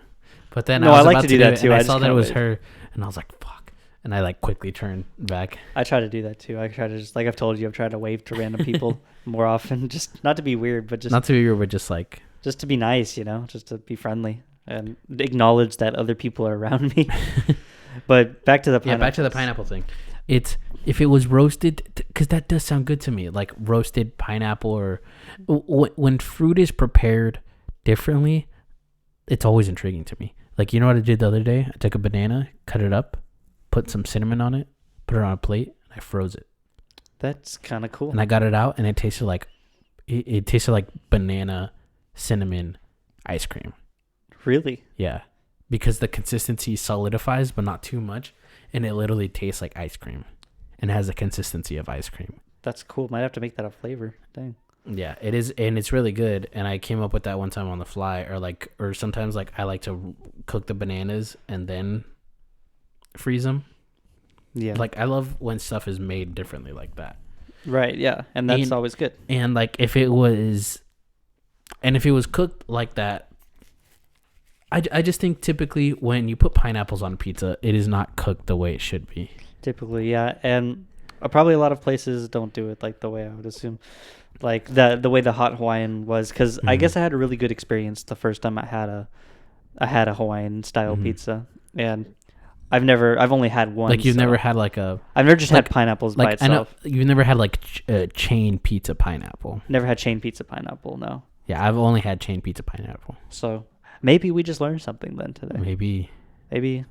[SPEAKER 1] But then
[SPEAKER 2] I like to do that too.
[SPEAKER 1] I saw that it was her, and I was like, fuck. And I like quickly turned back.
[SPEAKER 2] I try to do that too. I try to just, like I've told you, I've tried to wave to random people more often, just not to be weird, but just
[SPEAKER 1] not to be weird, but just like
[SPEAKER 2] just to be nice, you know, just to be friendly and acknowledge that other people are around me. But back to the pineapple.
[SPEAKER 1] Yeah, back to the pineapple thing. It's if it was roasted, because that does sound good to me, like roasted pineapple, or when fruit is prepared differently, it's always intriguing to me. Like, you know what I did the other day? I took a banana, cut it up, put some cinnamon on it, put it on a plate, and I froze it.
[SPEAKER 2] That's kind of cool.
[SPEAKER 1] And I got it out, and it tasted like banana cinnamon ice cream.
[SPEAKER 2] Really?
[SPEAKER 1] Yeah, because the consistency solidifies, but not too much, and it literally tastes like ice cream, and has the consistency of ice cream.
[SPEAKER 2] That's cool. Might have to make that a flavor. Dang.
[SPEAKER 1] Yeah, it is, and it's really good. And I came up with that one time on the fly, or sometimes like I like to cook the bananas and then freeze them.
[SPEAKER 2] Yeah,
[SPEAKER 1] like I love when stuff is made differently like that.
[SPEAKER 2] Right. Yeah, and that's always good.
[SPEAKER 1] And like if it was cooked like that, I just think typically when you put pineapples on pizza, it is not cooked the way it should be.
[SPEAKER 2] Typically, yeah, and probably a lot of places don't do it like the way I would assume. Like the way the hot Hawaiian was, because I guess I had a really good experience the first time I had a Hawaiian style pizza, and I've only had one.
[SPEAKER 1] Like you've never had like a.
[SPEAKER 2] I've never just had pineapples by itself.
[SPEAKER 1] I know you've never had like chain pizza pineapple.
[SPEAKER 2] Never had chain pizza pineapple. No.
[SPEAKER 1] Yeah, I've only had chain pizza pineapple.
[SPEAKER 2] So maybe we just learned something then today. Maybe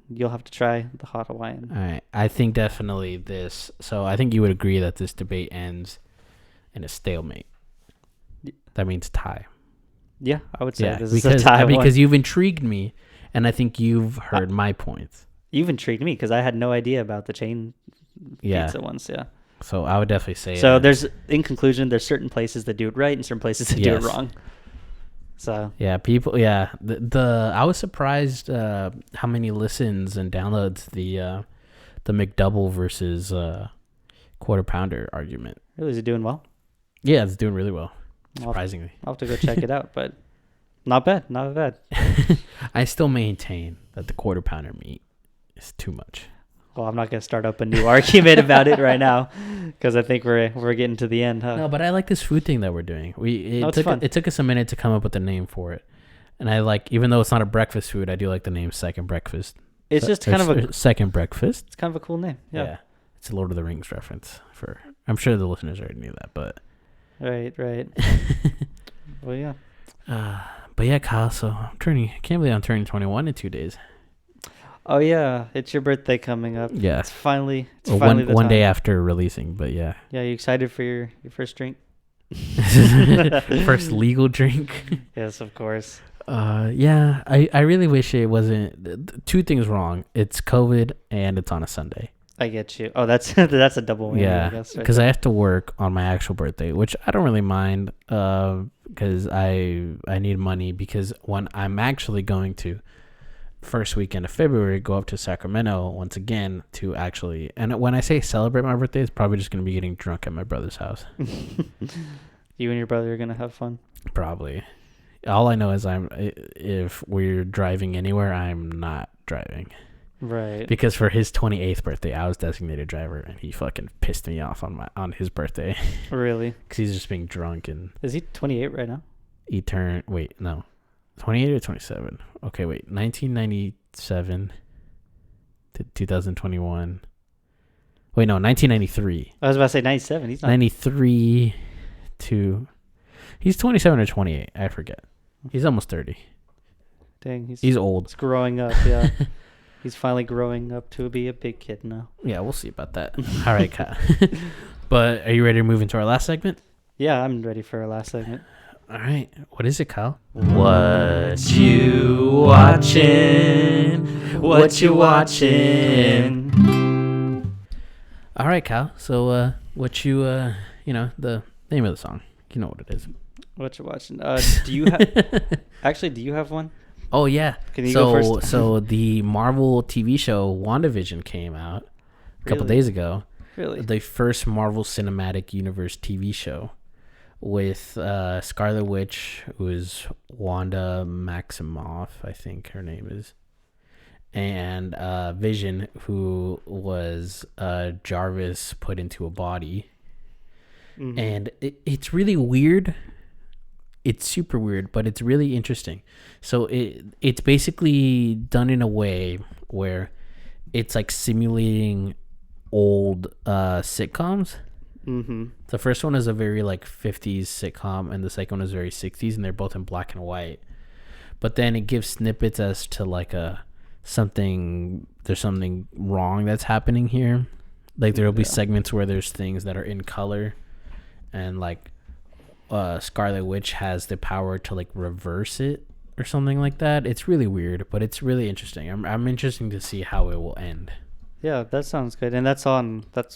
[SPEAKER 2] you'll have to try the hot Hawaiian.
[SPEAKER 1] All right, I think definitely this. So I think you would agree that this debate ends in a stalemate. That means tie.
[SPEAKER 2] Yeah, I would say this
[SPEAKER 1] because,
[SPEAKER 2] is a tie.
[SPEAKER 1] Because you've intrigued me, and I think you've heard my points.
[SPEAKER 2] You've intrigued me because I had no idea about the chain pizza ones. Yeah.
[SPEAKER 1] So I would definitely say.
[SPEAKER 2] So in conclusion, there's certain places that do it right and certain places that do it wrong. So
[SPEAKER 1] yeah, people. Yeah, I was surprised how many listens and downloads the McDouble versus quarter pounder argument.
[SPEAKER 2] Really, is it doing well?
[SPEAKER 1] Yeah, it's doing really well. Surprisingly,
[SPEAKER 2] I'll have to go check it out, but not bad.
[SPEAKER 1] I still maintain that the quarter pounder meat is too much.
[SPEAKER 2] Well, I'm not going to start up a new argument about it right now because I think we're getting to the end, huh?
[SPEAKER 1] No, but I like this food thing that we're doing. It took us a minute to come up with a name for it, and I like, even though it's not a breakfast food, I do like the name Second Breakfast.
[SPEAKER 2] It's just kind of a
[SPEAKER 1] Second Breakfast.
[SPEAKER 2] It's kind of a cool name. Yeah.
[SPEAKER 1] It's a Lord of the Rings reference. I'm sure the listeners already knew that, but
[SPEAKER 2] right. Well, yeah.
[SPEAKER 1] But yeah, Kyle. So I can't believe I'm turning 21 in 2 days.
[SPEAKER 2] Oh yeah, it's your birthday coming up.
[SPEAKER 1] Yeah,
[SPEAKER 2] it's finally
[SPEAKER 1] one day after releasing. But yeah.
[SPEAKER 2] Yeah, you excited for your first drink?
[SPEAKER 1] First legal drink.
[SPEAKER 2] Yes, of course.
[SPEAKER 1] Yeah, I really wish it wasn't. Two things wrong. It's COVID and it's on a Sunday.
[SPEAKER 2] I get you. Oh, that's a double whammy.
[SPEAKER 1] Yeah,
[SPEAKER 2] I guess,
[SPEAKER 1] because I have to work on my actual birthday, which I don't really mind. Because I need money, because when I'm actually going to first weekend of February go up to Sacramento once again to actually, and when I say celebrate my birthday, it's probably just gonna be getting drunk at my brother's house.
[SPEAKER 2] You and your brother are gonna have fun.
[SPEAKER 1] Probably. All I know is if we're driving anywhere, I'm not driving.
[SPEAKER 2] Right.
[SPEAKER 1] Because for his 28th birthday, I was designated driver, and he fucking pissed me off on his birthday.
[SPEAKER 2] Really?
[SPEAKER 1] Because he's just being drunk. And
[SPEAKER 2] is he 28 right now?
[SPEAKER 1] He turned 28 or 27. Okay, wait, 1997 to 2021. Wait, no, 1993.
[SPEAKER 2] I was about to say 97. He's not
[SPEAKER 1] 93 to. He's 27 or 28. I forget. He's almost 30.
[SPEAKER 2] Dang,
[SPEAKER 1] He's old.
[SPEAKER 2] He's growing up. Yeah, he's finally growing up to be a big kid now.
[SPEAKER 1] Yeah, we'll see about that. All right, Kyle. But are you ready to move into our last segment?
[SPEAKER 2] Yeah, I'm ready for our last segment.
[SPEAKER 1] All right. What is it, Kyle?
[SPEAKER 2] What you watching? What you watching?
[SPEAKER 1] All right, Kyle. So, what you, the name of the song. You know what it is.
[SPEAKER 2] What you watching? Do you have? Actually, do you have one?
[SPEAKER 1] Oh yeah.
[SPEAKER 2] Can you go first?
[SPEAKER 1] So the Marvel TV show WandaVision came out a couple days ago.
[SPEAKER 2] Really?
[SPEAKER 1] The first Marvel Cinematic Universe TV show with Scarlet Witch, who is Wanda Maximoff, I think her name is, and Vision, who was Jarvis put into a body. Mm-hmm. And it's really weird. It's super weird, but it's really interesting. So it's basically done in a way where it's like simulating old sitcoms.
[SPEAKER 2] Mm-hmm.
[SPEAKER 1] The first one is a very like 50s sitcom, and the second one is very 60s, and they're both in black and white. But then it gives snippets as to like there's something wrong that's happening here. Like there'll be segments where there's things that are in color, and like Scarlet Witch has the power to like reverse it or something like that. It's really weird, but it's really interesting. I'm interested to see how it will end.
[SPEAKER 2] Yeah, that sounds good. And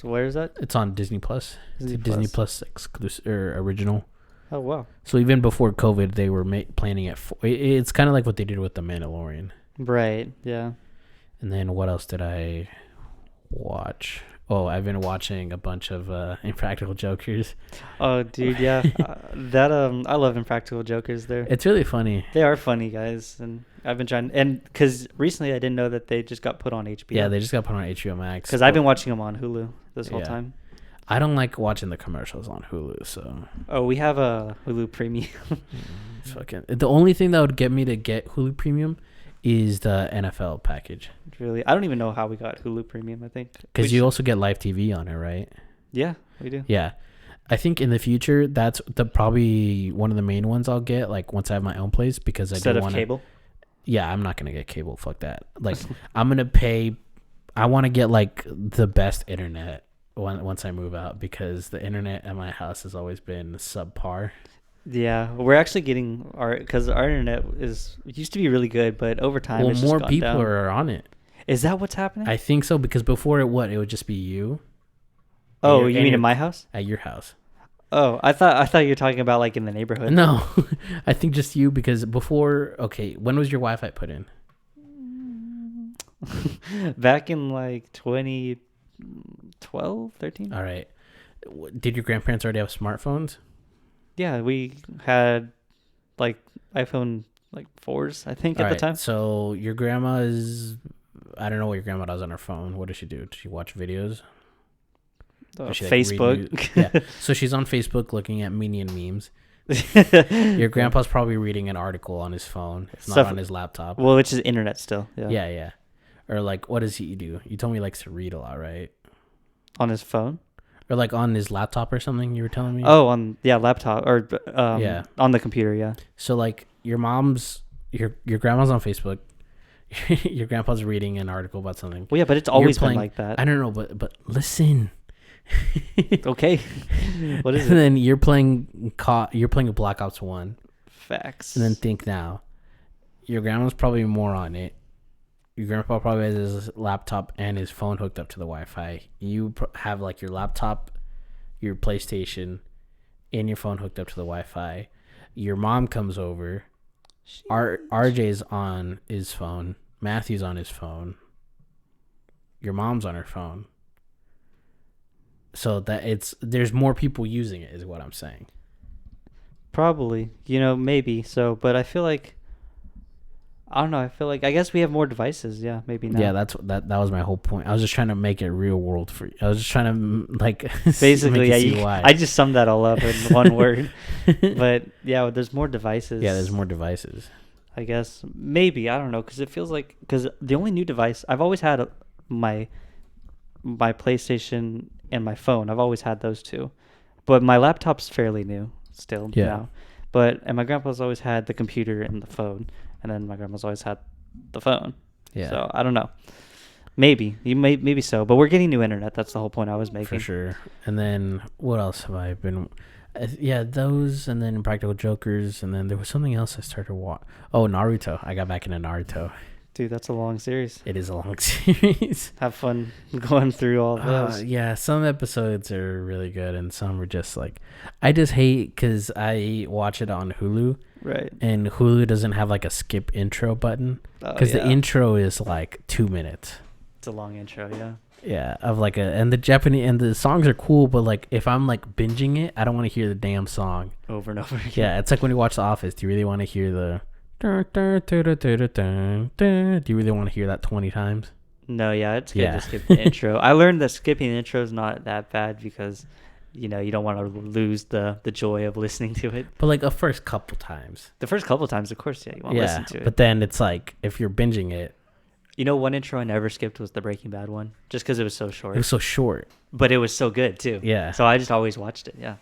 [SPEAKER 2] where is that?
[SPEAKER 1] It's on Disney Plus. Disney Plus exclusive or original.
[SPEAKER 2] Oh wow!
[SPEAKER 1] So even before COVID, they were planning it. It's kind of like what they did with The Mandalorian.
[SPEAKER 2] Right. Yeah.
[SPEAKER 1] And then what else did I watch? Oh, I've been watching a bunch of Impractical Jokers.
[SPEAKER 2] Oh, dude, yeah. I love Impractical Jokers.
[SPEAKER 1] It's really funny.
[SPEAKER 2] They are funny, guys, and I've been trying, and because recently I didn't know that they just got put on HBO.
[SPEAKER 1] Yeah, they just got put on HBO Max.
[SPEAKER 2] Because I've been watching them on Hulu this whole time.
[SPEAKER 1] I don't like watching the commercials on Hulu, so.
[SPEAKER 2] Oh, we have a Hulu Premium.
[SPEAKER 1] The only thing that would get me to get Hulu Premium is the NFL package.
[SPEAKER 2] Really? I don't even know how we got Hulu Premium, I think.
[SPEAKER 1] Because you also get live TV on it, right?
[SPEAKER 2] Yeah, we do.
[SPEAKER 1] Yeah. I think in the future, that's probably one of the main ones I'll get, like, once I have my own place, because
[SPEAKER 2] Instead of cable?
[SPEAKER 1] Yeah, I'm not going to get cable. Fuck that. Like, I'm going to pay... I want to get, like, the best internet once I move out, because the internet at my house has always been subpar.
[SPEAKER 2] Yeah, we're actually getting because our internet used to be really good, but over time, it's
[SPEAKER 1] more
[SPEAKER 2] just
[SPEAKER 1] people
[SPEAKER 2] down.
[SPEAKER 1] are on it.
[SPEAKER 2] Is that what's happening?
[SPEAKER 1] I think so, because before it would just be you.
[SPEAKER 2] Oh, you mean in my house?
[SPEAKER 1] At your house.
[SPEAKER 2] Oh, I thought you were talking about like in the neighborhood.
[SPEAKER 1] No, I think just you, because before. Okay, when was your Wi-Fi put in?
[SPEAKER 2] Back in like 2012, 13.
[SPEAKER 1] All right. Did your grandparents already have smartphones?
[SPEAKER 2] Yeah, we had like iPhone like 4s, I think, at the time.
[SPEAKER 1] So your grandma is... I don't know what your grandma does on her phone. What does she do? Does she watch videos?
[SPEAKER 2] Facebook.
[SPEAKER 1] Yeah. So she's on Facebook looking at Minion memes. Your grandpa's probably reading an article on his phone, if not on his laptop.
[SPEAKER 2] Well, which is internet still. Yeah.
[SPEAKER 1] Yeah. Or like, what does he do? You told me he likes to read a lot, right?
[SPEAKER 2] On his phone?
[SPEAKER 1] Or like on his laptop or something, you were telling me?
[SPEAKER 2] Oh, laptop or on the computer, yeah.
[SPEAKER 1] So like your grandma's on Facebook. Your grandpa's reading an article about something.
[SPEAKER 2] Well, yeah, but it's always been like that.
[SPEAKER 1] I don't know, but listen.
[SPEAKER 2] Okay. What is it?
[SPEAKER 1] And then you're playing a Black Ops 1.
[SPEAKER 2] Facts.
[SPEAKER 1] And then think now. Your grandma's probably more on it. Your grandpa probably has his laptop and his phone hooked up to the Wi-Fi. You have like your laptop, your PlayStation, and your phone hooked up to the Wi-Fi. Your mom comes over. RJ's on his phone. Matthew's on his phone. Your mom's on her phone. So that there's more people using it, is what I'm saying.
[SPEAKER 2] Probably, maybe so, but I feel like I don't know. I feel like I guess we have more devices. Yeah, maybe not.
[SPEAKER 1] Yeah, that was my whole point. I was just trying to make it real world for you. I was just trying to like
[SPEAKER 2] basically. Yeah, I just summed that all up in one word. But yeah, there's more devices.
[SPEAKER 1] Yeah, there's more devices.
[SPEAKER 2] I guess maybe I don't know, because it feels like the only new device I've always had my PlayStation and my phone. I've always had those two, but my laptop's fairly new still now. And my grandpa's always had the computer and the phone. and then my grandma's always had the phone.
[SPEAKER 1] Yeah.
[SPEAKER 2] So I don't know. Maybe so, but we're getting new internet. That's the whole point I was making.
[SPEAKER 1] For sure. And then what else have I been? Yeah, those, and then Practical Jokers, and then there was something else I started watching. Oh, Naruto. I got back into Naruto.
[SPEAKER 2] Dude, that's a long series.
[SPEAKER 1] It is a long series.
[SPEAKER 2] Have fun going through all of those.
[SPEAKER 1] Yeah, some episodes are really good, and some are just like, I just hate because I watch it on Hulu.
[SPEAKER 2] Right.
[SPEAKER 1] And Hulu doesn't have like a skip intro button because the intro is like 2 minutes.
[SPEAKER 2] It's a long intro, yeah.
[SPEAKER 1] Yeah, of like and the Japanese and the songs are cool, but like if I'm like binging it, I don't want to hear the damn song
[SPEAKER 2] over and over again.
[SPEAKER 1] Yeah, it's like when you watch The Office. Do you really want to hear the? Do you really want to hear that 20 times?
[SPEAKER 2] No, yeah, it's good to skip the intro. I learned that skipping the intro is not that bad because, you don't want to lose the joy of listening to it.
[SPEAKER 1] But like the first couple times.
[SPEAKER 2] The first couple times, of course, yeah, you want to listen to it.
[SPEAKER 1] But then it's like if you're binging it.
[SPEAKER 2] One intro I never skipped was the Breaking Bad one, just because it was so short.
[SPEAKER 1] It was so short.
[SPEAKER 2] But it was so good, too.
[SPEAKER 1] Yeah.
[SPEAKER 2] So I just always watched it, yeah.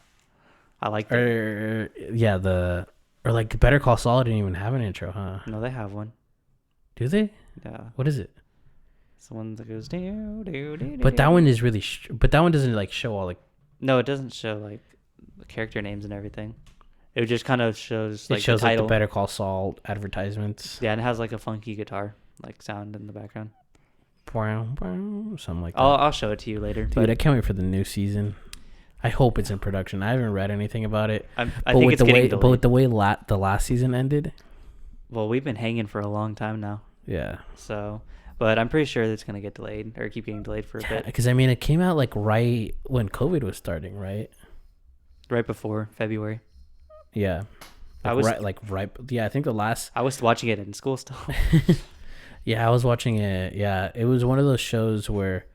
[SPEAKER 2] I liked it.
[SPEAKER 1] Or like Better Call Saul didn't even have an intro, huh?
[SPEAKER 2] No, they have one.
[SPEAKER 1] Do they?
[SPEAKER 2] Yeah.
[SPEAKER 1] What is it?
[SPEAKER 2] It's the one that goes...
[SPEAKER 1] But that one is really... but that one doesn't like show all like...
[SPEAKER 2] No, it doesn't show like the character names and everything. It just kind of shows like
[SPEAKER 1] it shows
[SPEAKER 2] the title.
[SPEAKER 1] Like the Better Call Saul advertisements.
[SPEAKER 2] Yeah, and it has like a funky guitar like sound in the background.
[SPEAKER 1] Something like that.
[SPEAKER 2] I'll show it to you later.
[SPEAKER 1] Dude, I can't wait for the new season. I hope it's in production. I haven't read anything about it.
[SPEAKER 2] I think it's getting delayed.
[SPEAKER 1] But with the way the last season ended.
[SPEAKER 2] Well, we've been hanging for a long time now.
[SPEAKER 1] Yeah.
[SPEAKER 2] So, but I'm pretty sure it's gonna get delayed or keep getting delayed for a bit.
[SPEAKER 1] Because I mean, it came out like right when COVID was starting, right?
[SPEAKER 2] Right before February.
[SPEAKER 1] Yeah. I think the last.
[SPEAKER 2] I was watching it in school still.
[SPEAKER 1] Yeah, I was watching it. Yeah, it was one of those shows where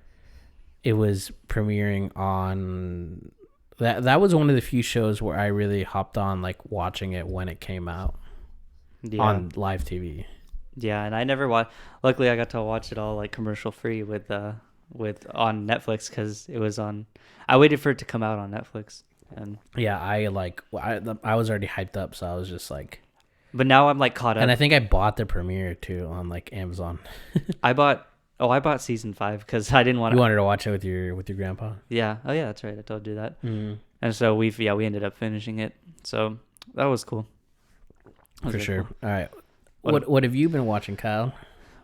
[SPEAKER 1] it was premiering on. That was one of the few shows where I really hopped on like watching it when it came out on live TV.
[SPEAKER 2] Yeah, and I never watched. Luckily, I got to watch it all like commercial free with on Netflix because it was on. I waited for it to come out on Netflix, and
[SPEAKER 1] yeah, I was already hyped up, so I was just like.
[SPEAKER 2] But now I'm like caught up.
[SPEAKER 1] And I think I bought the premiere too on like Amazon.
[SPEAKER 2] I bought season 5 because I didn't want to.
[SPEAKER 1] You wanted to watch it with your grandpa?
[SPEAKER 2] Yeah. Oh yeah, that's right. I told you that.
[SPEAKER 1] Mm-hmm.
[SPEAKER 2] And so we ended up finishing it. So that was cool.
[SPEAKER 1] For sure.
[SPEAKER 2] Cool.
[SPEAKER 1] All right. What have you been watching, Kyle?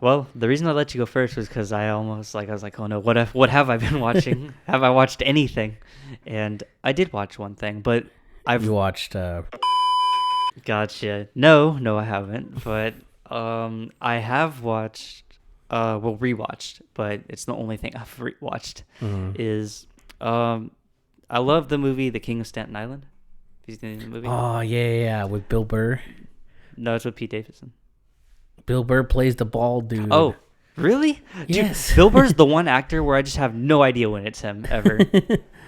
[SPEAKER 2] Well, the reason I let you go first was because I was like, oh no, what have I been watching? Have I watched anything? And I did watch one thing, but
[SPEAKER 1] You watched.
[SPEAKER 2] Gotcha. No, I haven't. But I have watched, rewatched, but it's the only thing I've rewatched.
[SPEAKER 1] Mm-hmm.
[SPEAKER 2] Is I love the movie The King of Staten Island. Have you seen the movie?
[SPEAKER 1] Oh yeah, with Bill Burr.
[SPEAKER 2] No, it's with Pete Davidson.
[SPEAKER 1] Bill Burr plays the bald dude.
[SPEAKER 2] Oh, really?
[SPEAKER 1] Yes.
[SPEAKER 2] Dude, Bill Burr's the one actor where I just have no idea when it's him ever.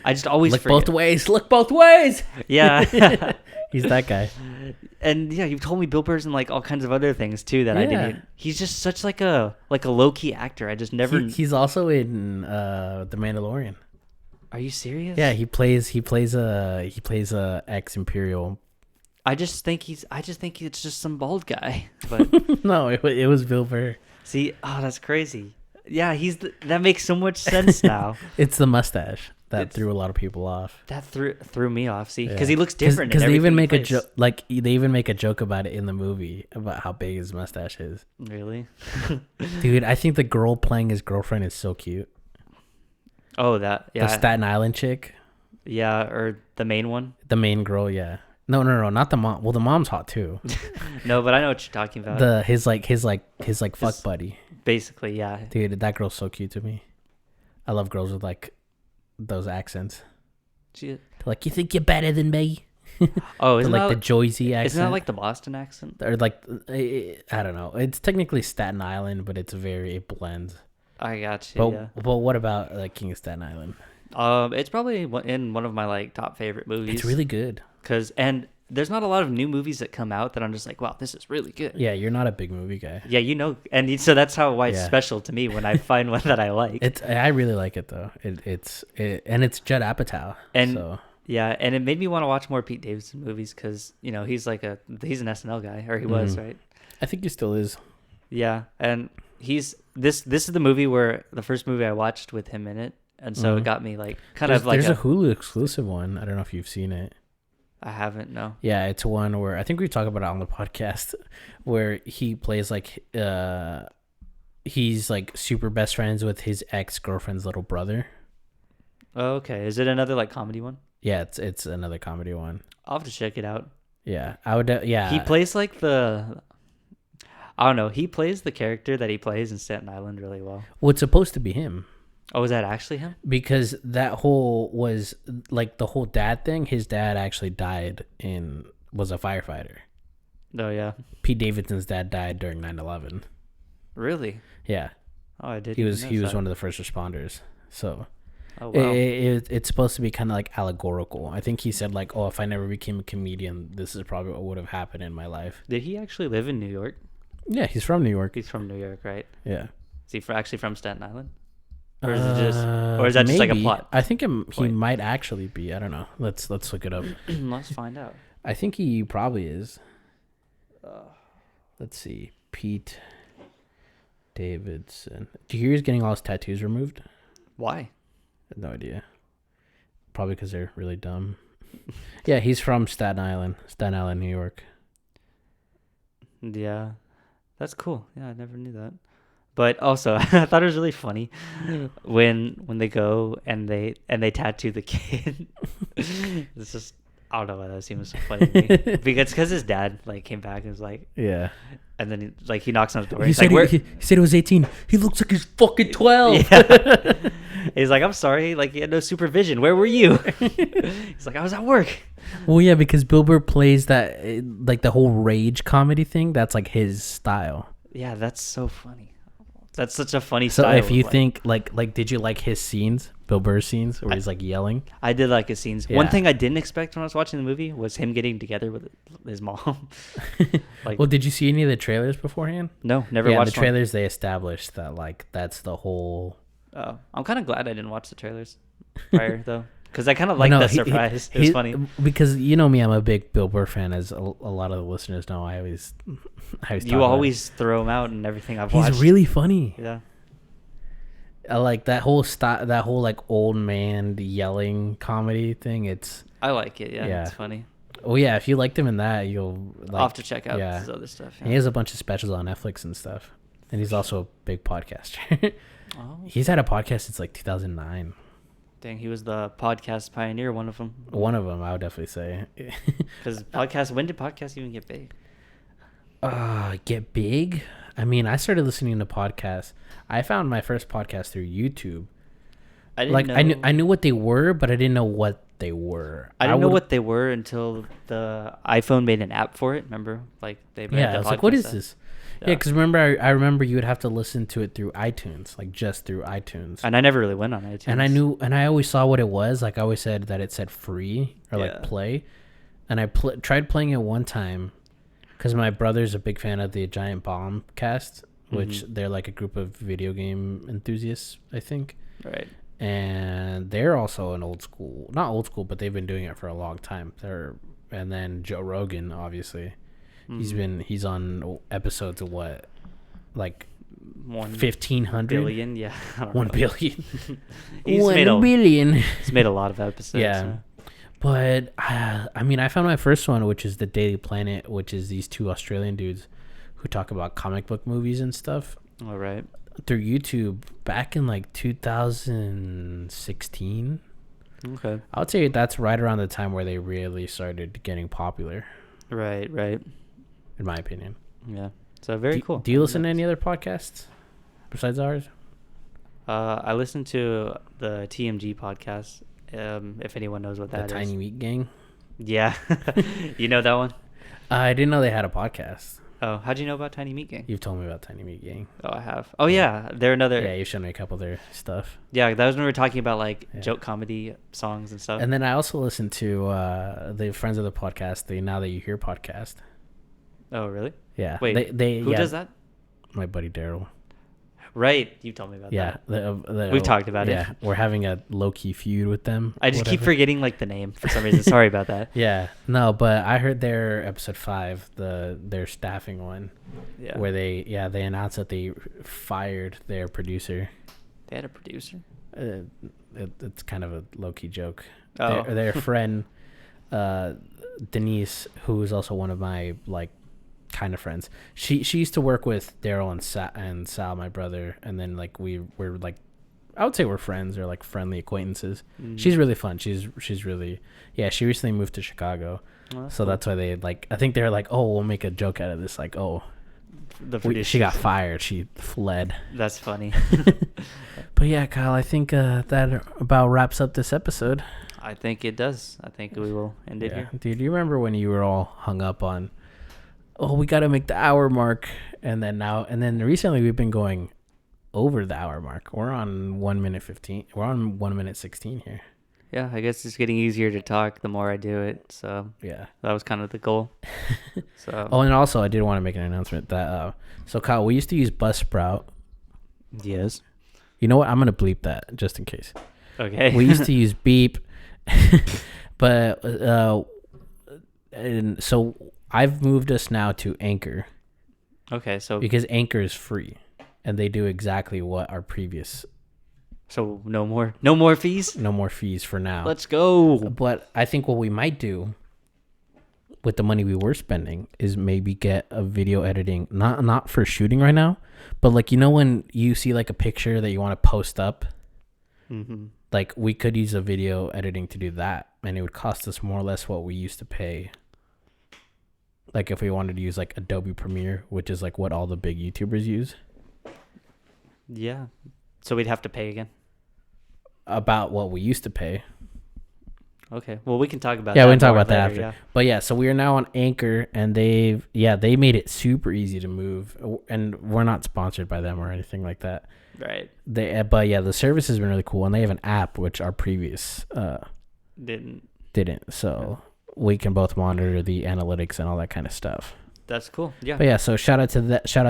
[SPEAKER 2] I just always forget.
[SPEAKER 1] Look both ways.
[SPEAKER 2] Yeah.
[SPEAKER 1] He's that guy.
[SPEAKER 2] And yeah, you've told me Bill Burr's in like all kinds of other things too that I didn't. He's just such like a low key actor. I just never.
[SPEAKER 1] He's also in The Mandalorian.
[SPEAKER 2] Are you serious?
[SPEAKER 1] Yeah, he plays a ex-Imperial.
[SPEAKER 2] I just think it's just some bald guy. But
[SPEAKER 1] no, it was Bill Burr.
[SPEAKER 2] See, that's crazy. Yeah, that makes so much sense now.
[SPEAKER 1] It's the mustache that threw a lot of people off.
[SPEAKER 2] That threw me off. See, because he looks different.
[SPEAKER 1] Because they even make a joke, like they even make a joke about it in the movie about how big his mustache is.
[SPEAKER 2] Really,
[SPEAKER 1] dude? I think the girl playing his girlfriend is so cute.
[SPEAKER 2] Oh, that yeah.
[SPEAKER 1] The Staten Island chick.
[SPEAKER 2] Yeah, or the main one.
[SPEAKER 1] The main girl, yeah. No, not the mom. Well, the mom's hot too.
[SPEAKER 2] No, but I know what you're talking about.
[SPEAKER 1] His fuck buddy.
[SPEAKER 2] Basically, yeah.
[SPEAKER 1] Dude, that girl's so cute to me. I love girls with like those accents. They're like, you think you're better than me?
[SPEAKER 2] Oh, isn't
[SPEAKER 1] like
[SPEAKER 2] that
[SPEAKER 1] the Joyzy accent?
[SPEAKER 2] Isn't that like the Boston accent?
[SPEAKER 1] Or like, I don't know. It's technically Staten Island, but it blends.
[SPEAKER 2] I got you.
[SPEAKER 1] But what about like King of Staten Island?
[SPEAKER 2] It's probably in one of my like top favorite movies.
[SPEAKER 1] It's really good.
[SPEAKER 2] And there's not a lot of new movies that come out that I'm just like, wow, this is really good.
[SPEAKER 1] Yeah, you're not a big movie guy.
[SPEAKER 2] Yeah, and so that's why it's special to me when I find one that I like. I
[SPEAKER 1] really like it though. It's Judd Apatow.
[SPEAKER 2] And
[SPEAKER 1] so.
[SPEAKER 2] Yeah, and it made me want to watch more Pete Davidson movies because he's an SNL guy, or he was, right?
[SPEAKER 1] I think he still is.
[SPEAKER 2] Yeah, and he's this is the movie where the first movie I watched with him in it, and so it got me like
[SPEAKER 1] There's a Hulu exclusive one. I don't know if you've seen it.
[SPEAKER 2] I haven't, no.
[SPEAKER 1] Yeah, it's one where I think we talk about it on the podcast, where he plays like he's like super best friends with his ex-girlfriend's little brother.
[SPEAKER 2] Oh, okay. Is it another like comedy one?
[SPEAKER 1] Yeah, it's another comedy one.
[SPEAKER 2] I'll have to check it out.
[SPEAKER 1] Yeah, I would. Yeah,
[SPEAKER 2] He plays like I don't know. He plays the character that he plays in Staten Island really well.
[SPEAKER 1] well, it's supposed to be him
[SPEAKER 2] Oh, is that actually him?
[SPEAKER 1] because that whole was like the whole dad thing. His dad actually was a firefighter.
[SPEAKER 2] Oh, yeah.
[SPEAKER 1] Pete Davidson's dad died during 9/11.
[SPEAKER 2] Really?
[SPEAKER 1] Yeah,
[SPEAKER 2] Oh, I did.
[SPEAKER 1] he was one of the first responders. So
[SPEAKER 2] Oh, wow.
[SPEAKER 1] it's supposed to be kind of like allegorical. I think he said like, "Oh, if I never became a comedian, this is probably what would have happened in my life."
[SPEAKER 2] Did he actually live in New York?
[SPEAKER 1] Yeah, he's from New York.
[SPEAKER 2] He's from New York, right?
[SPEAKER 1] Yeah.
[SPEAKER 2] Is he actually from Staten Island? Or is it just just like a plot?
[SPEAKER 1] I think he might actually be. I don't know. Let's look it up.
[SPEAKER 2] Let's find out.
[SPEAKER 1] I think he probably is. Let's see. Pete Davidson. Do you hear he's getting all his tattoos removed?
[SPEAKER 2] Why?
[SPEAKER 1] I have no idea. Probably because they're really dumb. Yeah, he's from Staten Island, New York.
[SPEAKER 2] Yeah. That's cool. Yeah, I never knew that. But also, I thought it was really funny when they go and they tattoo the kid. It's just, I don't know why that seems so funny to me. Because his dad like came back and was like,
[SPEAKER 1] yeah.
[SPEAKER 2] And then he knocks on his door.
[SPEAKER 1] He said he said he was 18. He looks like he's fucking 12.
[SPEAKER 2] Yeah. He's like, I'm sorry. Like, he had no supervision. Where were you? He's like, I was at work.
[SPEAKER 1] Well, yeah, because Bill Burr plays that, like the whole rage comedy thing. That's like his style.
[SPEAKER 2] Yeah, that's so funny. That's such a funny
[SPEAKER 1] so
[SPEAKER 2] style.
[SPEAKER 1] So if you think like, did you like his scenes, Bill Burr's scenes, where he's like yelling?
[SPEAKER 2] I did like his scenes. Yeah. One thing I didn't expect when I was watching the movie was him getting together with his mom.
[SPEAKER 1] Well, did you see any of the trailers beforehand?
[SPEAKER 2] No, never watched
[SPEAKER 1] the trailers. They established that like that's the whole.
[SPEAKER 2] Oh, I'm kind of glad I didn't watch the trailers prior though, because I kind of like that surprise. It was funny
[SPEAKER 1] because you know me, I'm a big Bill Burr fan, as a lot of the listeners know. I always
[SPEAKER 2] you always throw him out and everything I've watched.
[SPEAKER 1] He's really funny.
[SPEAKER 2] Yeah,
[SPEAKER 1] I like that whole that whole like old man yelling comedy thing.
[SPEAKER 2] I like it. Yeah, it's funny.
[SPEAKER 1] Oh yeah, if you liked him in that, you'll like.
[SPEAKER 2] I'll have to check out his other stuff. Yeah.
[SPEAKER 1] And he has a bunch of specials on Netflix and stuff, and he's also a big podcaster.
[SPEAKER 2] Oh.
[SPEAKER 1] He's had a podcast since like 2009.
[SPEAKER 2] Dang, he was the podcast pioneer. One of them.
[SPEAKER 1] One of them, I would definitely say.
[SPEAKER 2] Because podcasts. When did podcasts even get big?
[SPEAKER 1] Get big? I mean, I started listening to podcasts. I found my first podcast through YouTube.
[SPEAKER 2] I didn't know.
[SPEAKER 1] I knew what they were, but I didn't know what they were.
[SPEAKER 2] I didn't know what they were until the iPhone made an app for it. Remember, like they made
[SPEAKER 1] I was like, "What is this?" Yeah, because remember, I remember you would have to listen to it through iTunes, like just through iTunes.
[SPEAKER 2] And I never really went on iTunes.
[SPEAKER 1] And I always saw what it was. Like I always said that it said free or like play, and I tried playing it one time, because my brother's a big fan of the Giant Bomb Cast, which they're like a group of video game enthusiasts, I think.
[SPEAKER 2] Right.
[SPEAKER 1] And they're also not old school, but they've been doing it for a long time. And then Joe Rogan, obviously. He's on episodes of what, like 1,500
[SPEAKER 2] billion, yeah,
[SPEAKER 1] 1 billion.
[SPEAKER 2] He's made a lot of episodes.
[SPEAKER 1] Yeah, but I mean, I found my first one, which is the Daily Planet, which is these two Australian dudes who talk about comic book movies and stuff.
[SPEAKER 2] All right.
[SPEAKER 1] Through YouTube back in like 2016.
[SPEAKER 2] Okay.
[SPEAKER 1] I would say that's right around the time where they really started getting popular.
[SPEAKER 2] Right.
[SPEAKER 1] In my opinion.
[SPEAKER 2] Yeah. So very cool.
[SPEAKER 1] Do you listen to any other podcasts besides ours?
[SPEAKER 2] I listen to the TMG podcast. If anyone knows what that is.
[SPEAKER 1] The Tiny Meat Gang?
[SPEAKER 2] Yeah. You know that one?
[SPEAKER 1] I didn't know they had a podcast.
[SPEAKER 2] Oh, how'd you know about Tiny Meat Gang?
[SPEAKER 1] You've told me about Tiny Meat Gang.
[SPEAKER 2] Oh, I have. Oh, yeah. They're another...
[SPEAKER 1] Yeah, you've shown me a couple of their stuff.
[SPEAKER 2] Yeah, that was when we were talking about, like, joke comedy songs and stuff.
[SPEAKER 1] And then I also listened to the Friends of the Podcast, the Now That You Hear podcast.
[SPEAKER 2] Oh, really?
[SPEAKER 1] Yeah.
[SPEAKER 2] Wait, who does that?
[SPEAKER 1] My buddy Daryl.
[SPEAKER 2] Right. You told me about
[SPEAKER 1] Yeah,
[SPEAKER 2] that. We've talked about it.
[SPEAKER 1] Yeah, we're having a low key feud with them.
[SPEAKER 2] I just keep
[SPEAKER 1] whatever.
[SPEAKER 2] forgetting like the name for some reason. Sorry about that.
[SPEAKER 1] Yeah, no, but I heard their episode 5, their staffing one,
[SPEAKER 2] Yeah.
[SPEAKER 1] where they announced that they fired their producer.
[SPEAKER 2] They had a producer.
[SPEAKER 1] It's kind of a low key joke.
[SPEAKER 2] Oh.
[SPEAKER 1] Their friend, Denise, who is also one of my like kind of friends. She used to work with Daryl and Sal, my brother, and then like we were like, I would say we're friends or like friendly acquaintances. She's really fun. She's really, yeah. She recently moved to Chicago, so
[SPEAKER 2] cool.
[SPEAKER 1] that's why they like. I think they're like, oh, we'll make a joke out of this. Like, oh, she got fired. She fled.
[SPEAKER 2] That's funny.
[SPEAKER 1] But yeah, Kyle, I think that about wraps up this episode.
[SPEAKER 2] I think it does. I think we will end it here.
[SPEAKER 1] Dude, do you remember when you were all hung up on, oh, we got to make the hour mark, and then recently we've been going over the hour mark. We're on 1 minute 15. We're on 1 minute 16 here.
[SPEAKER 2] Yeah, I guess it's getting easier to talk the more I do it. So
[SPEAKER 1] Yeah,
[SPEAKER 2] that was kind of the goal. So
[SPEAKER 1] Oh, and also I did want to make an announcement that so Kyle, we used to use Buzzsprout.
[SPEAKER 2] yes.
[SPEAKER 1] You know what? I'm gonna bleep that just in case.
[SPEAKER 2] Okay.
[SPEAKER 1] We used to use Beep, but and so I've moved us now to Anchor
[SPEAKER 2] Okay, so
[SPEAKER 1] because Anchor is free, and they do exactly what our previous.
[SPEAKER 2] no more fees.
[SPEAKER 1] No more fees for now.
[SPEAKER 2] Let's go.
[SPEAKER 1] But I think what we might do with the money we were spending is maybe get a video editing, not for shooting right now, but like, you know, when you see like a picture that you want to post up, like we could use a video editing to do that, and it would cost us more or less what we used to pay. Like if we wanted to use like Adobe Premiere, which is like what all the big YouTubers use.
[SPEAKER 2] Yeah. So we'd have to pay again.
[SPEAKER 1] About what we used to pay.
[SPEAKER 2] Okay. Well, we can talk about
[SPEAKER 1] Yeah,
[SPEAKER 2] that.
[SPEAKER 1] we can talk
[SPEAKER 2] more
[SPEAKER 1] about that
[SPEAKER 2] later,
[SPEAKER 1] after.
[SPEAKER 2] yeah.
[SPEAKER 1] But yeah, so we are now on Anchor, and they made it super easy to move. And we're not sponsored by them or anything like that.
[SPEAKER 2] Right.
[SPEAKER 1] But yeah, the service has been really cool, and they have an app which our previous didn't. So we can both monitor the analytics and all that kind of stuff.
[SPEAKER 2] That's cool. Yeah.
[SPEAKER 1] But yeah, so shout out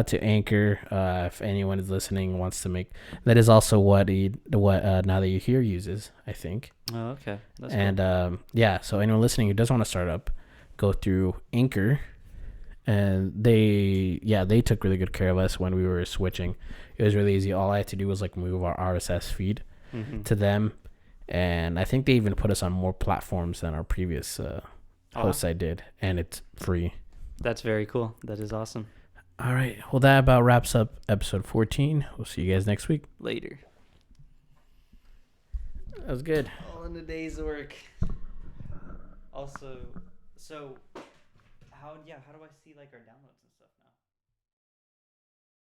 [SPEAKER 1] to Anchor. If anyone is listening wants to make that is also what Now That You're Here uses, I think.
[SPEAKER 2] Oh, okay. That's
[SPEAKER 1] And
[SPEAKER 2] cool.
[SPEAKER 1] yeah, so anyone listening who does want to start up, go through Anchor, and they took really good care of us when we were switching. It was really easy. All I had to do was like move our RSS feed to them, and I think they even put us on more platforms than our previous hosts I did, and it's free.
[SPEAKER 2] That's very cool. That is awesome.
[SPEAKER 1] All right. Well, that about wraps up episode 14. We'll see you guys next week.
[SPEAKER 2] Later.
[SPEAKER 1] That was good.
[SPEAKER 2] All in a day's work. Also, so how do I see like our downloads and stuff?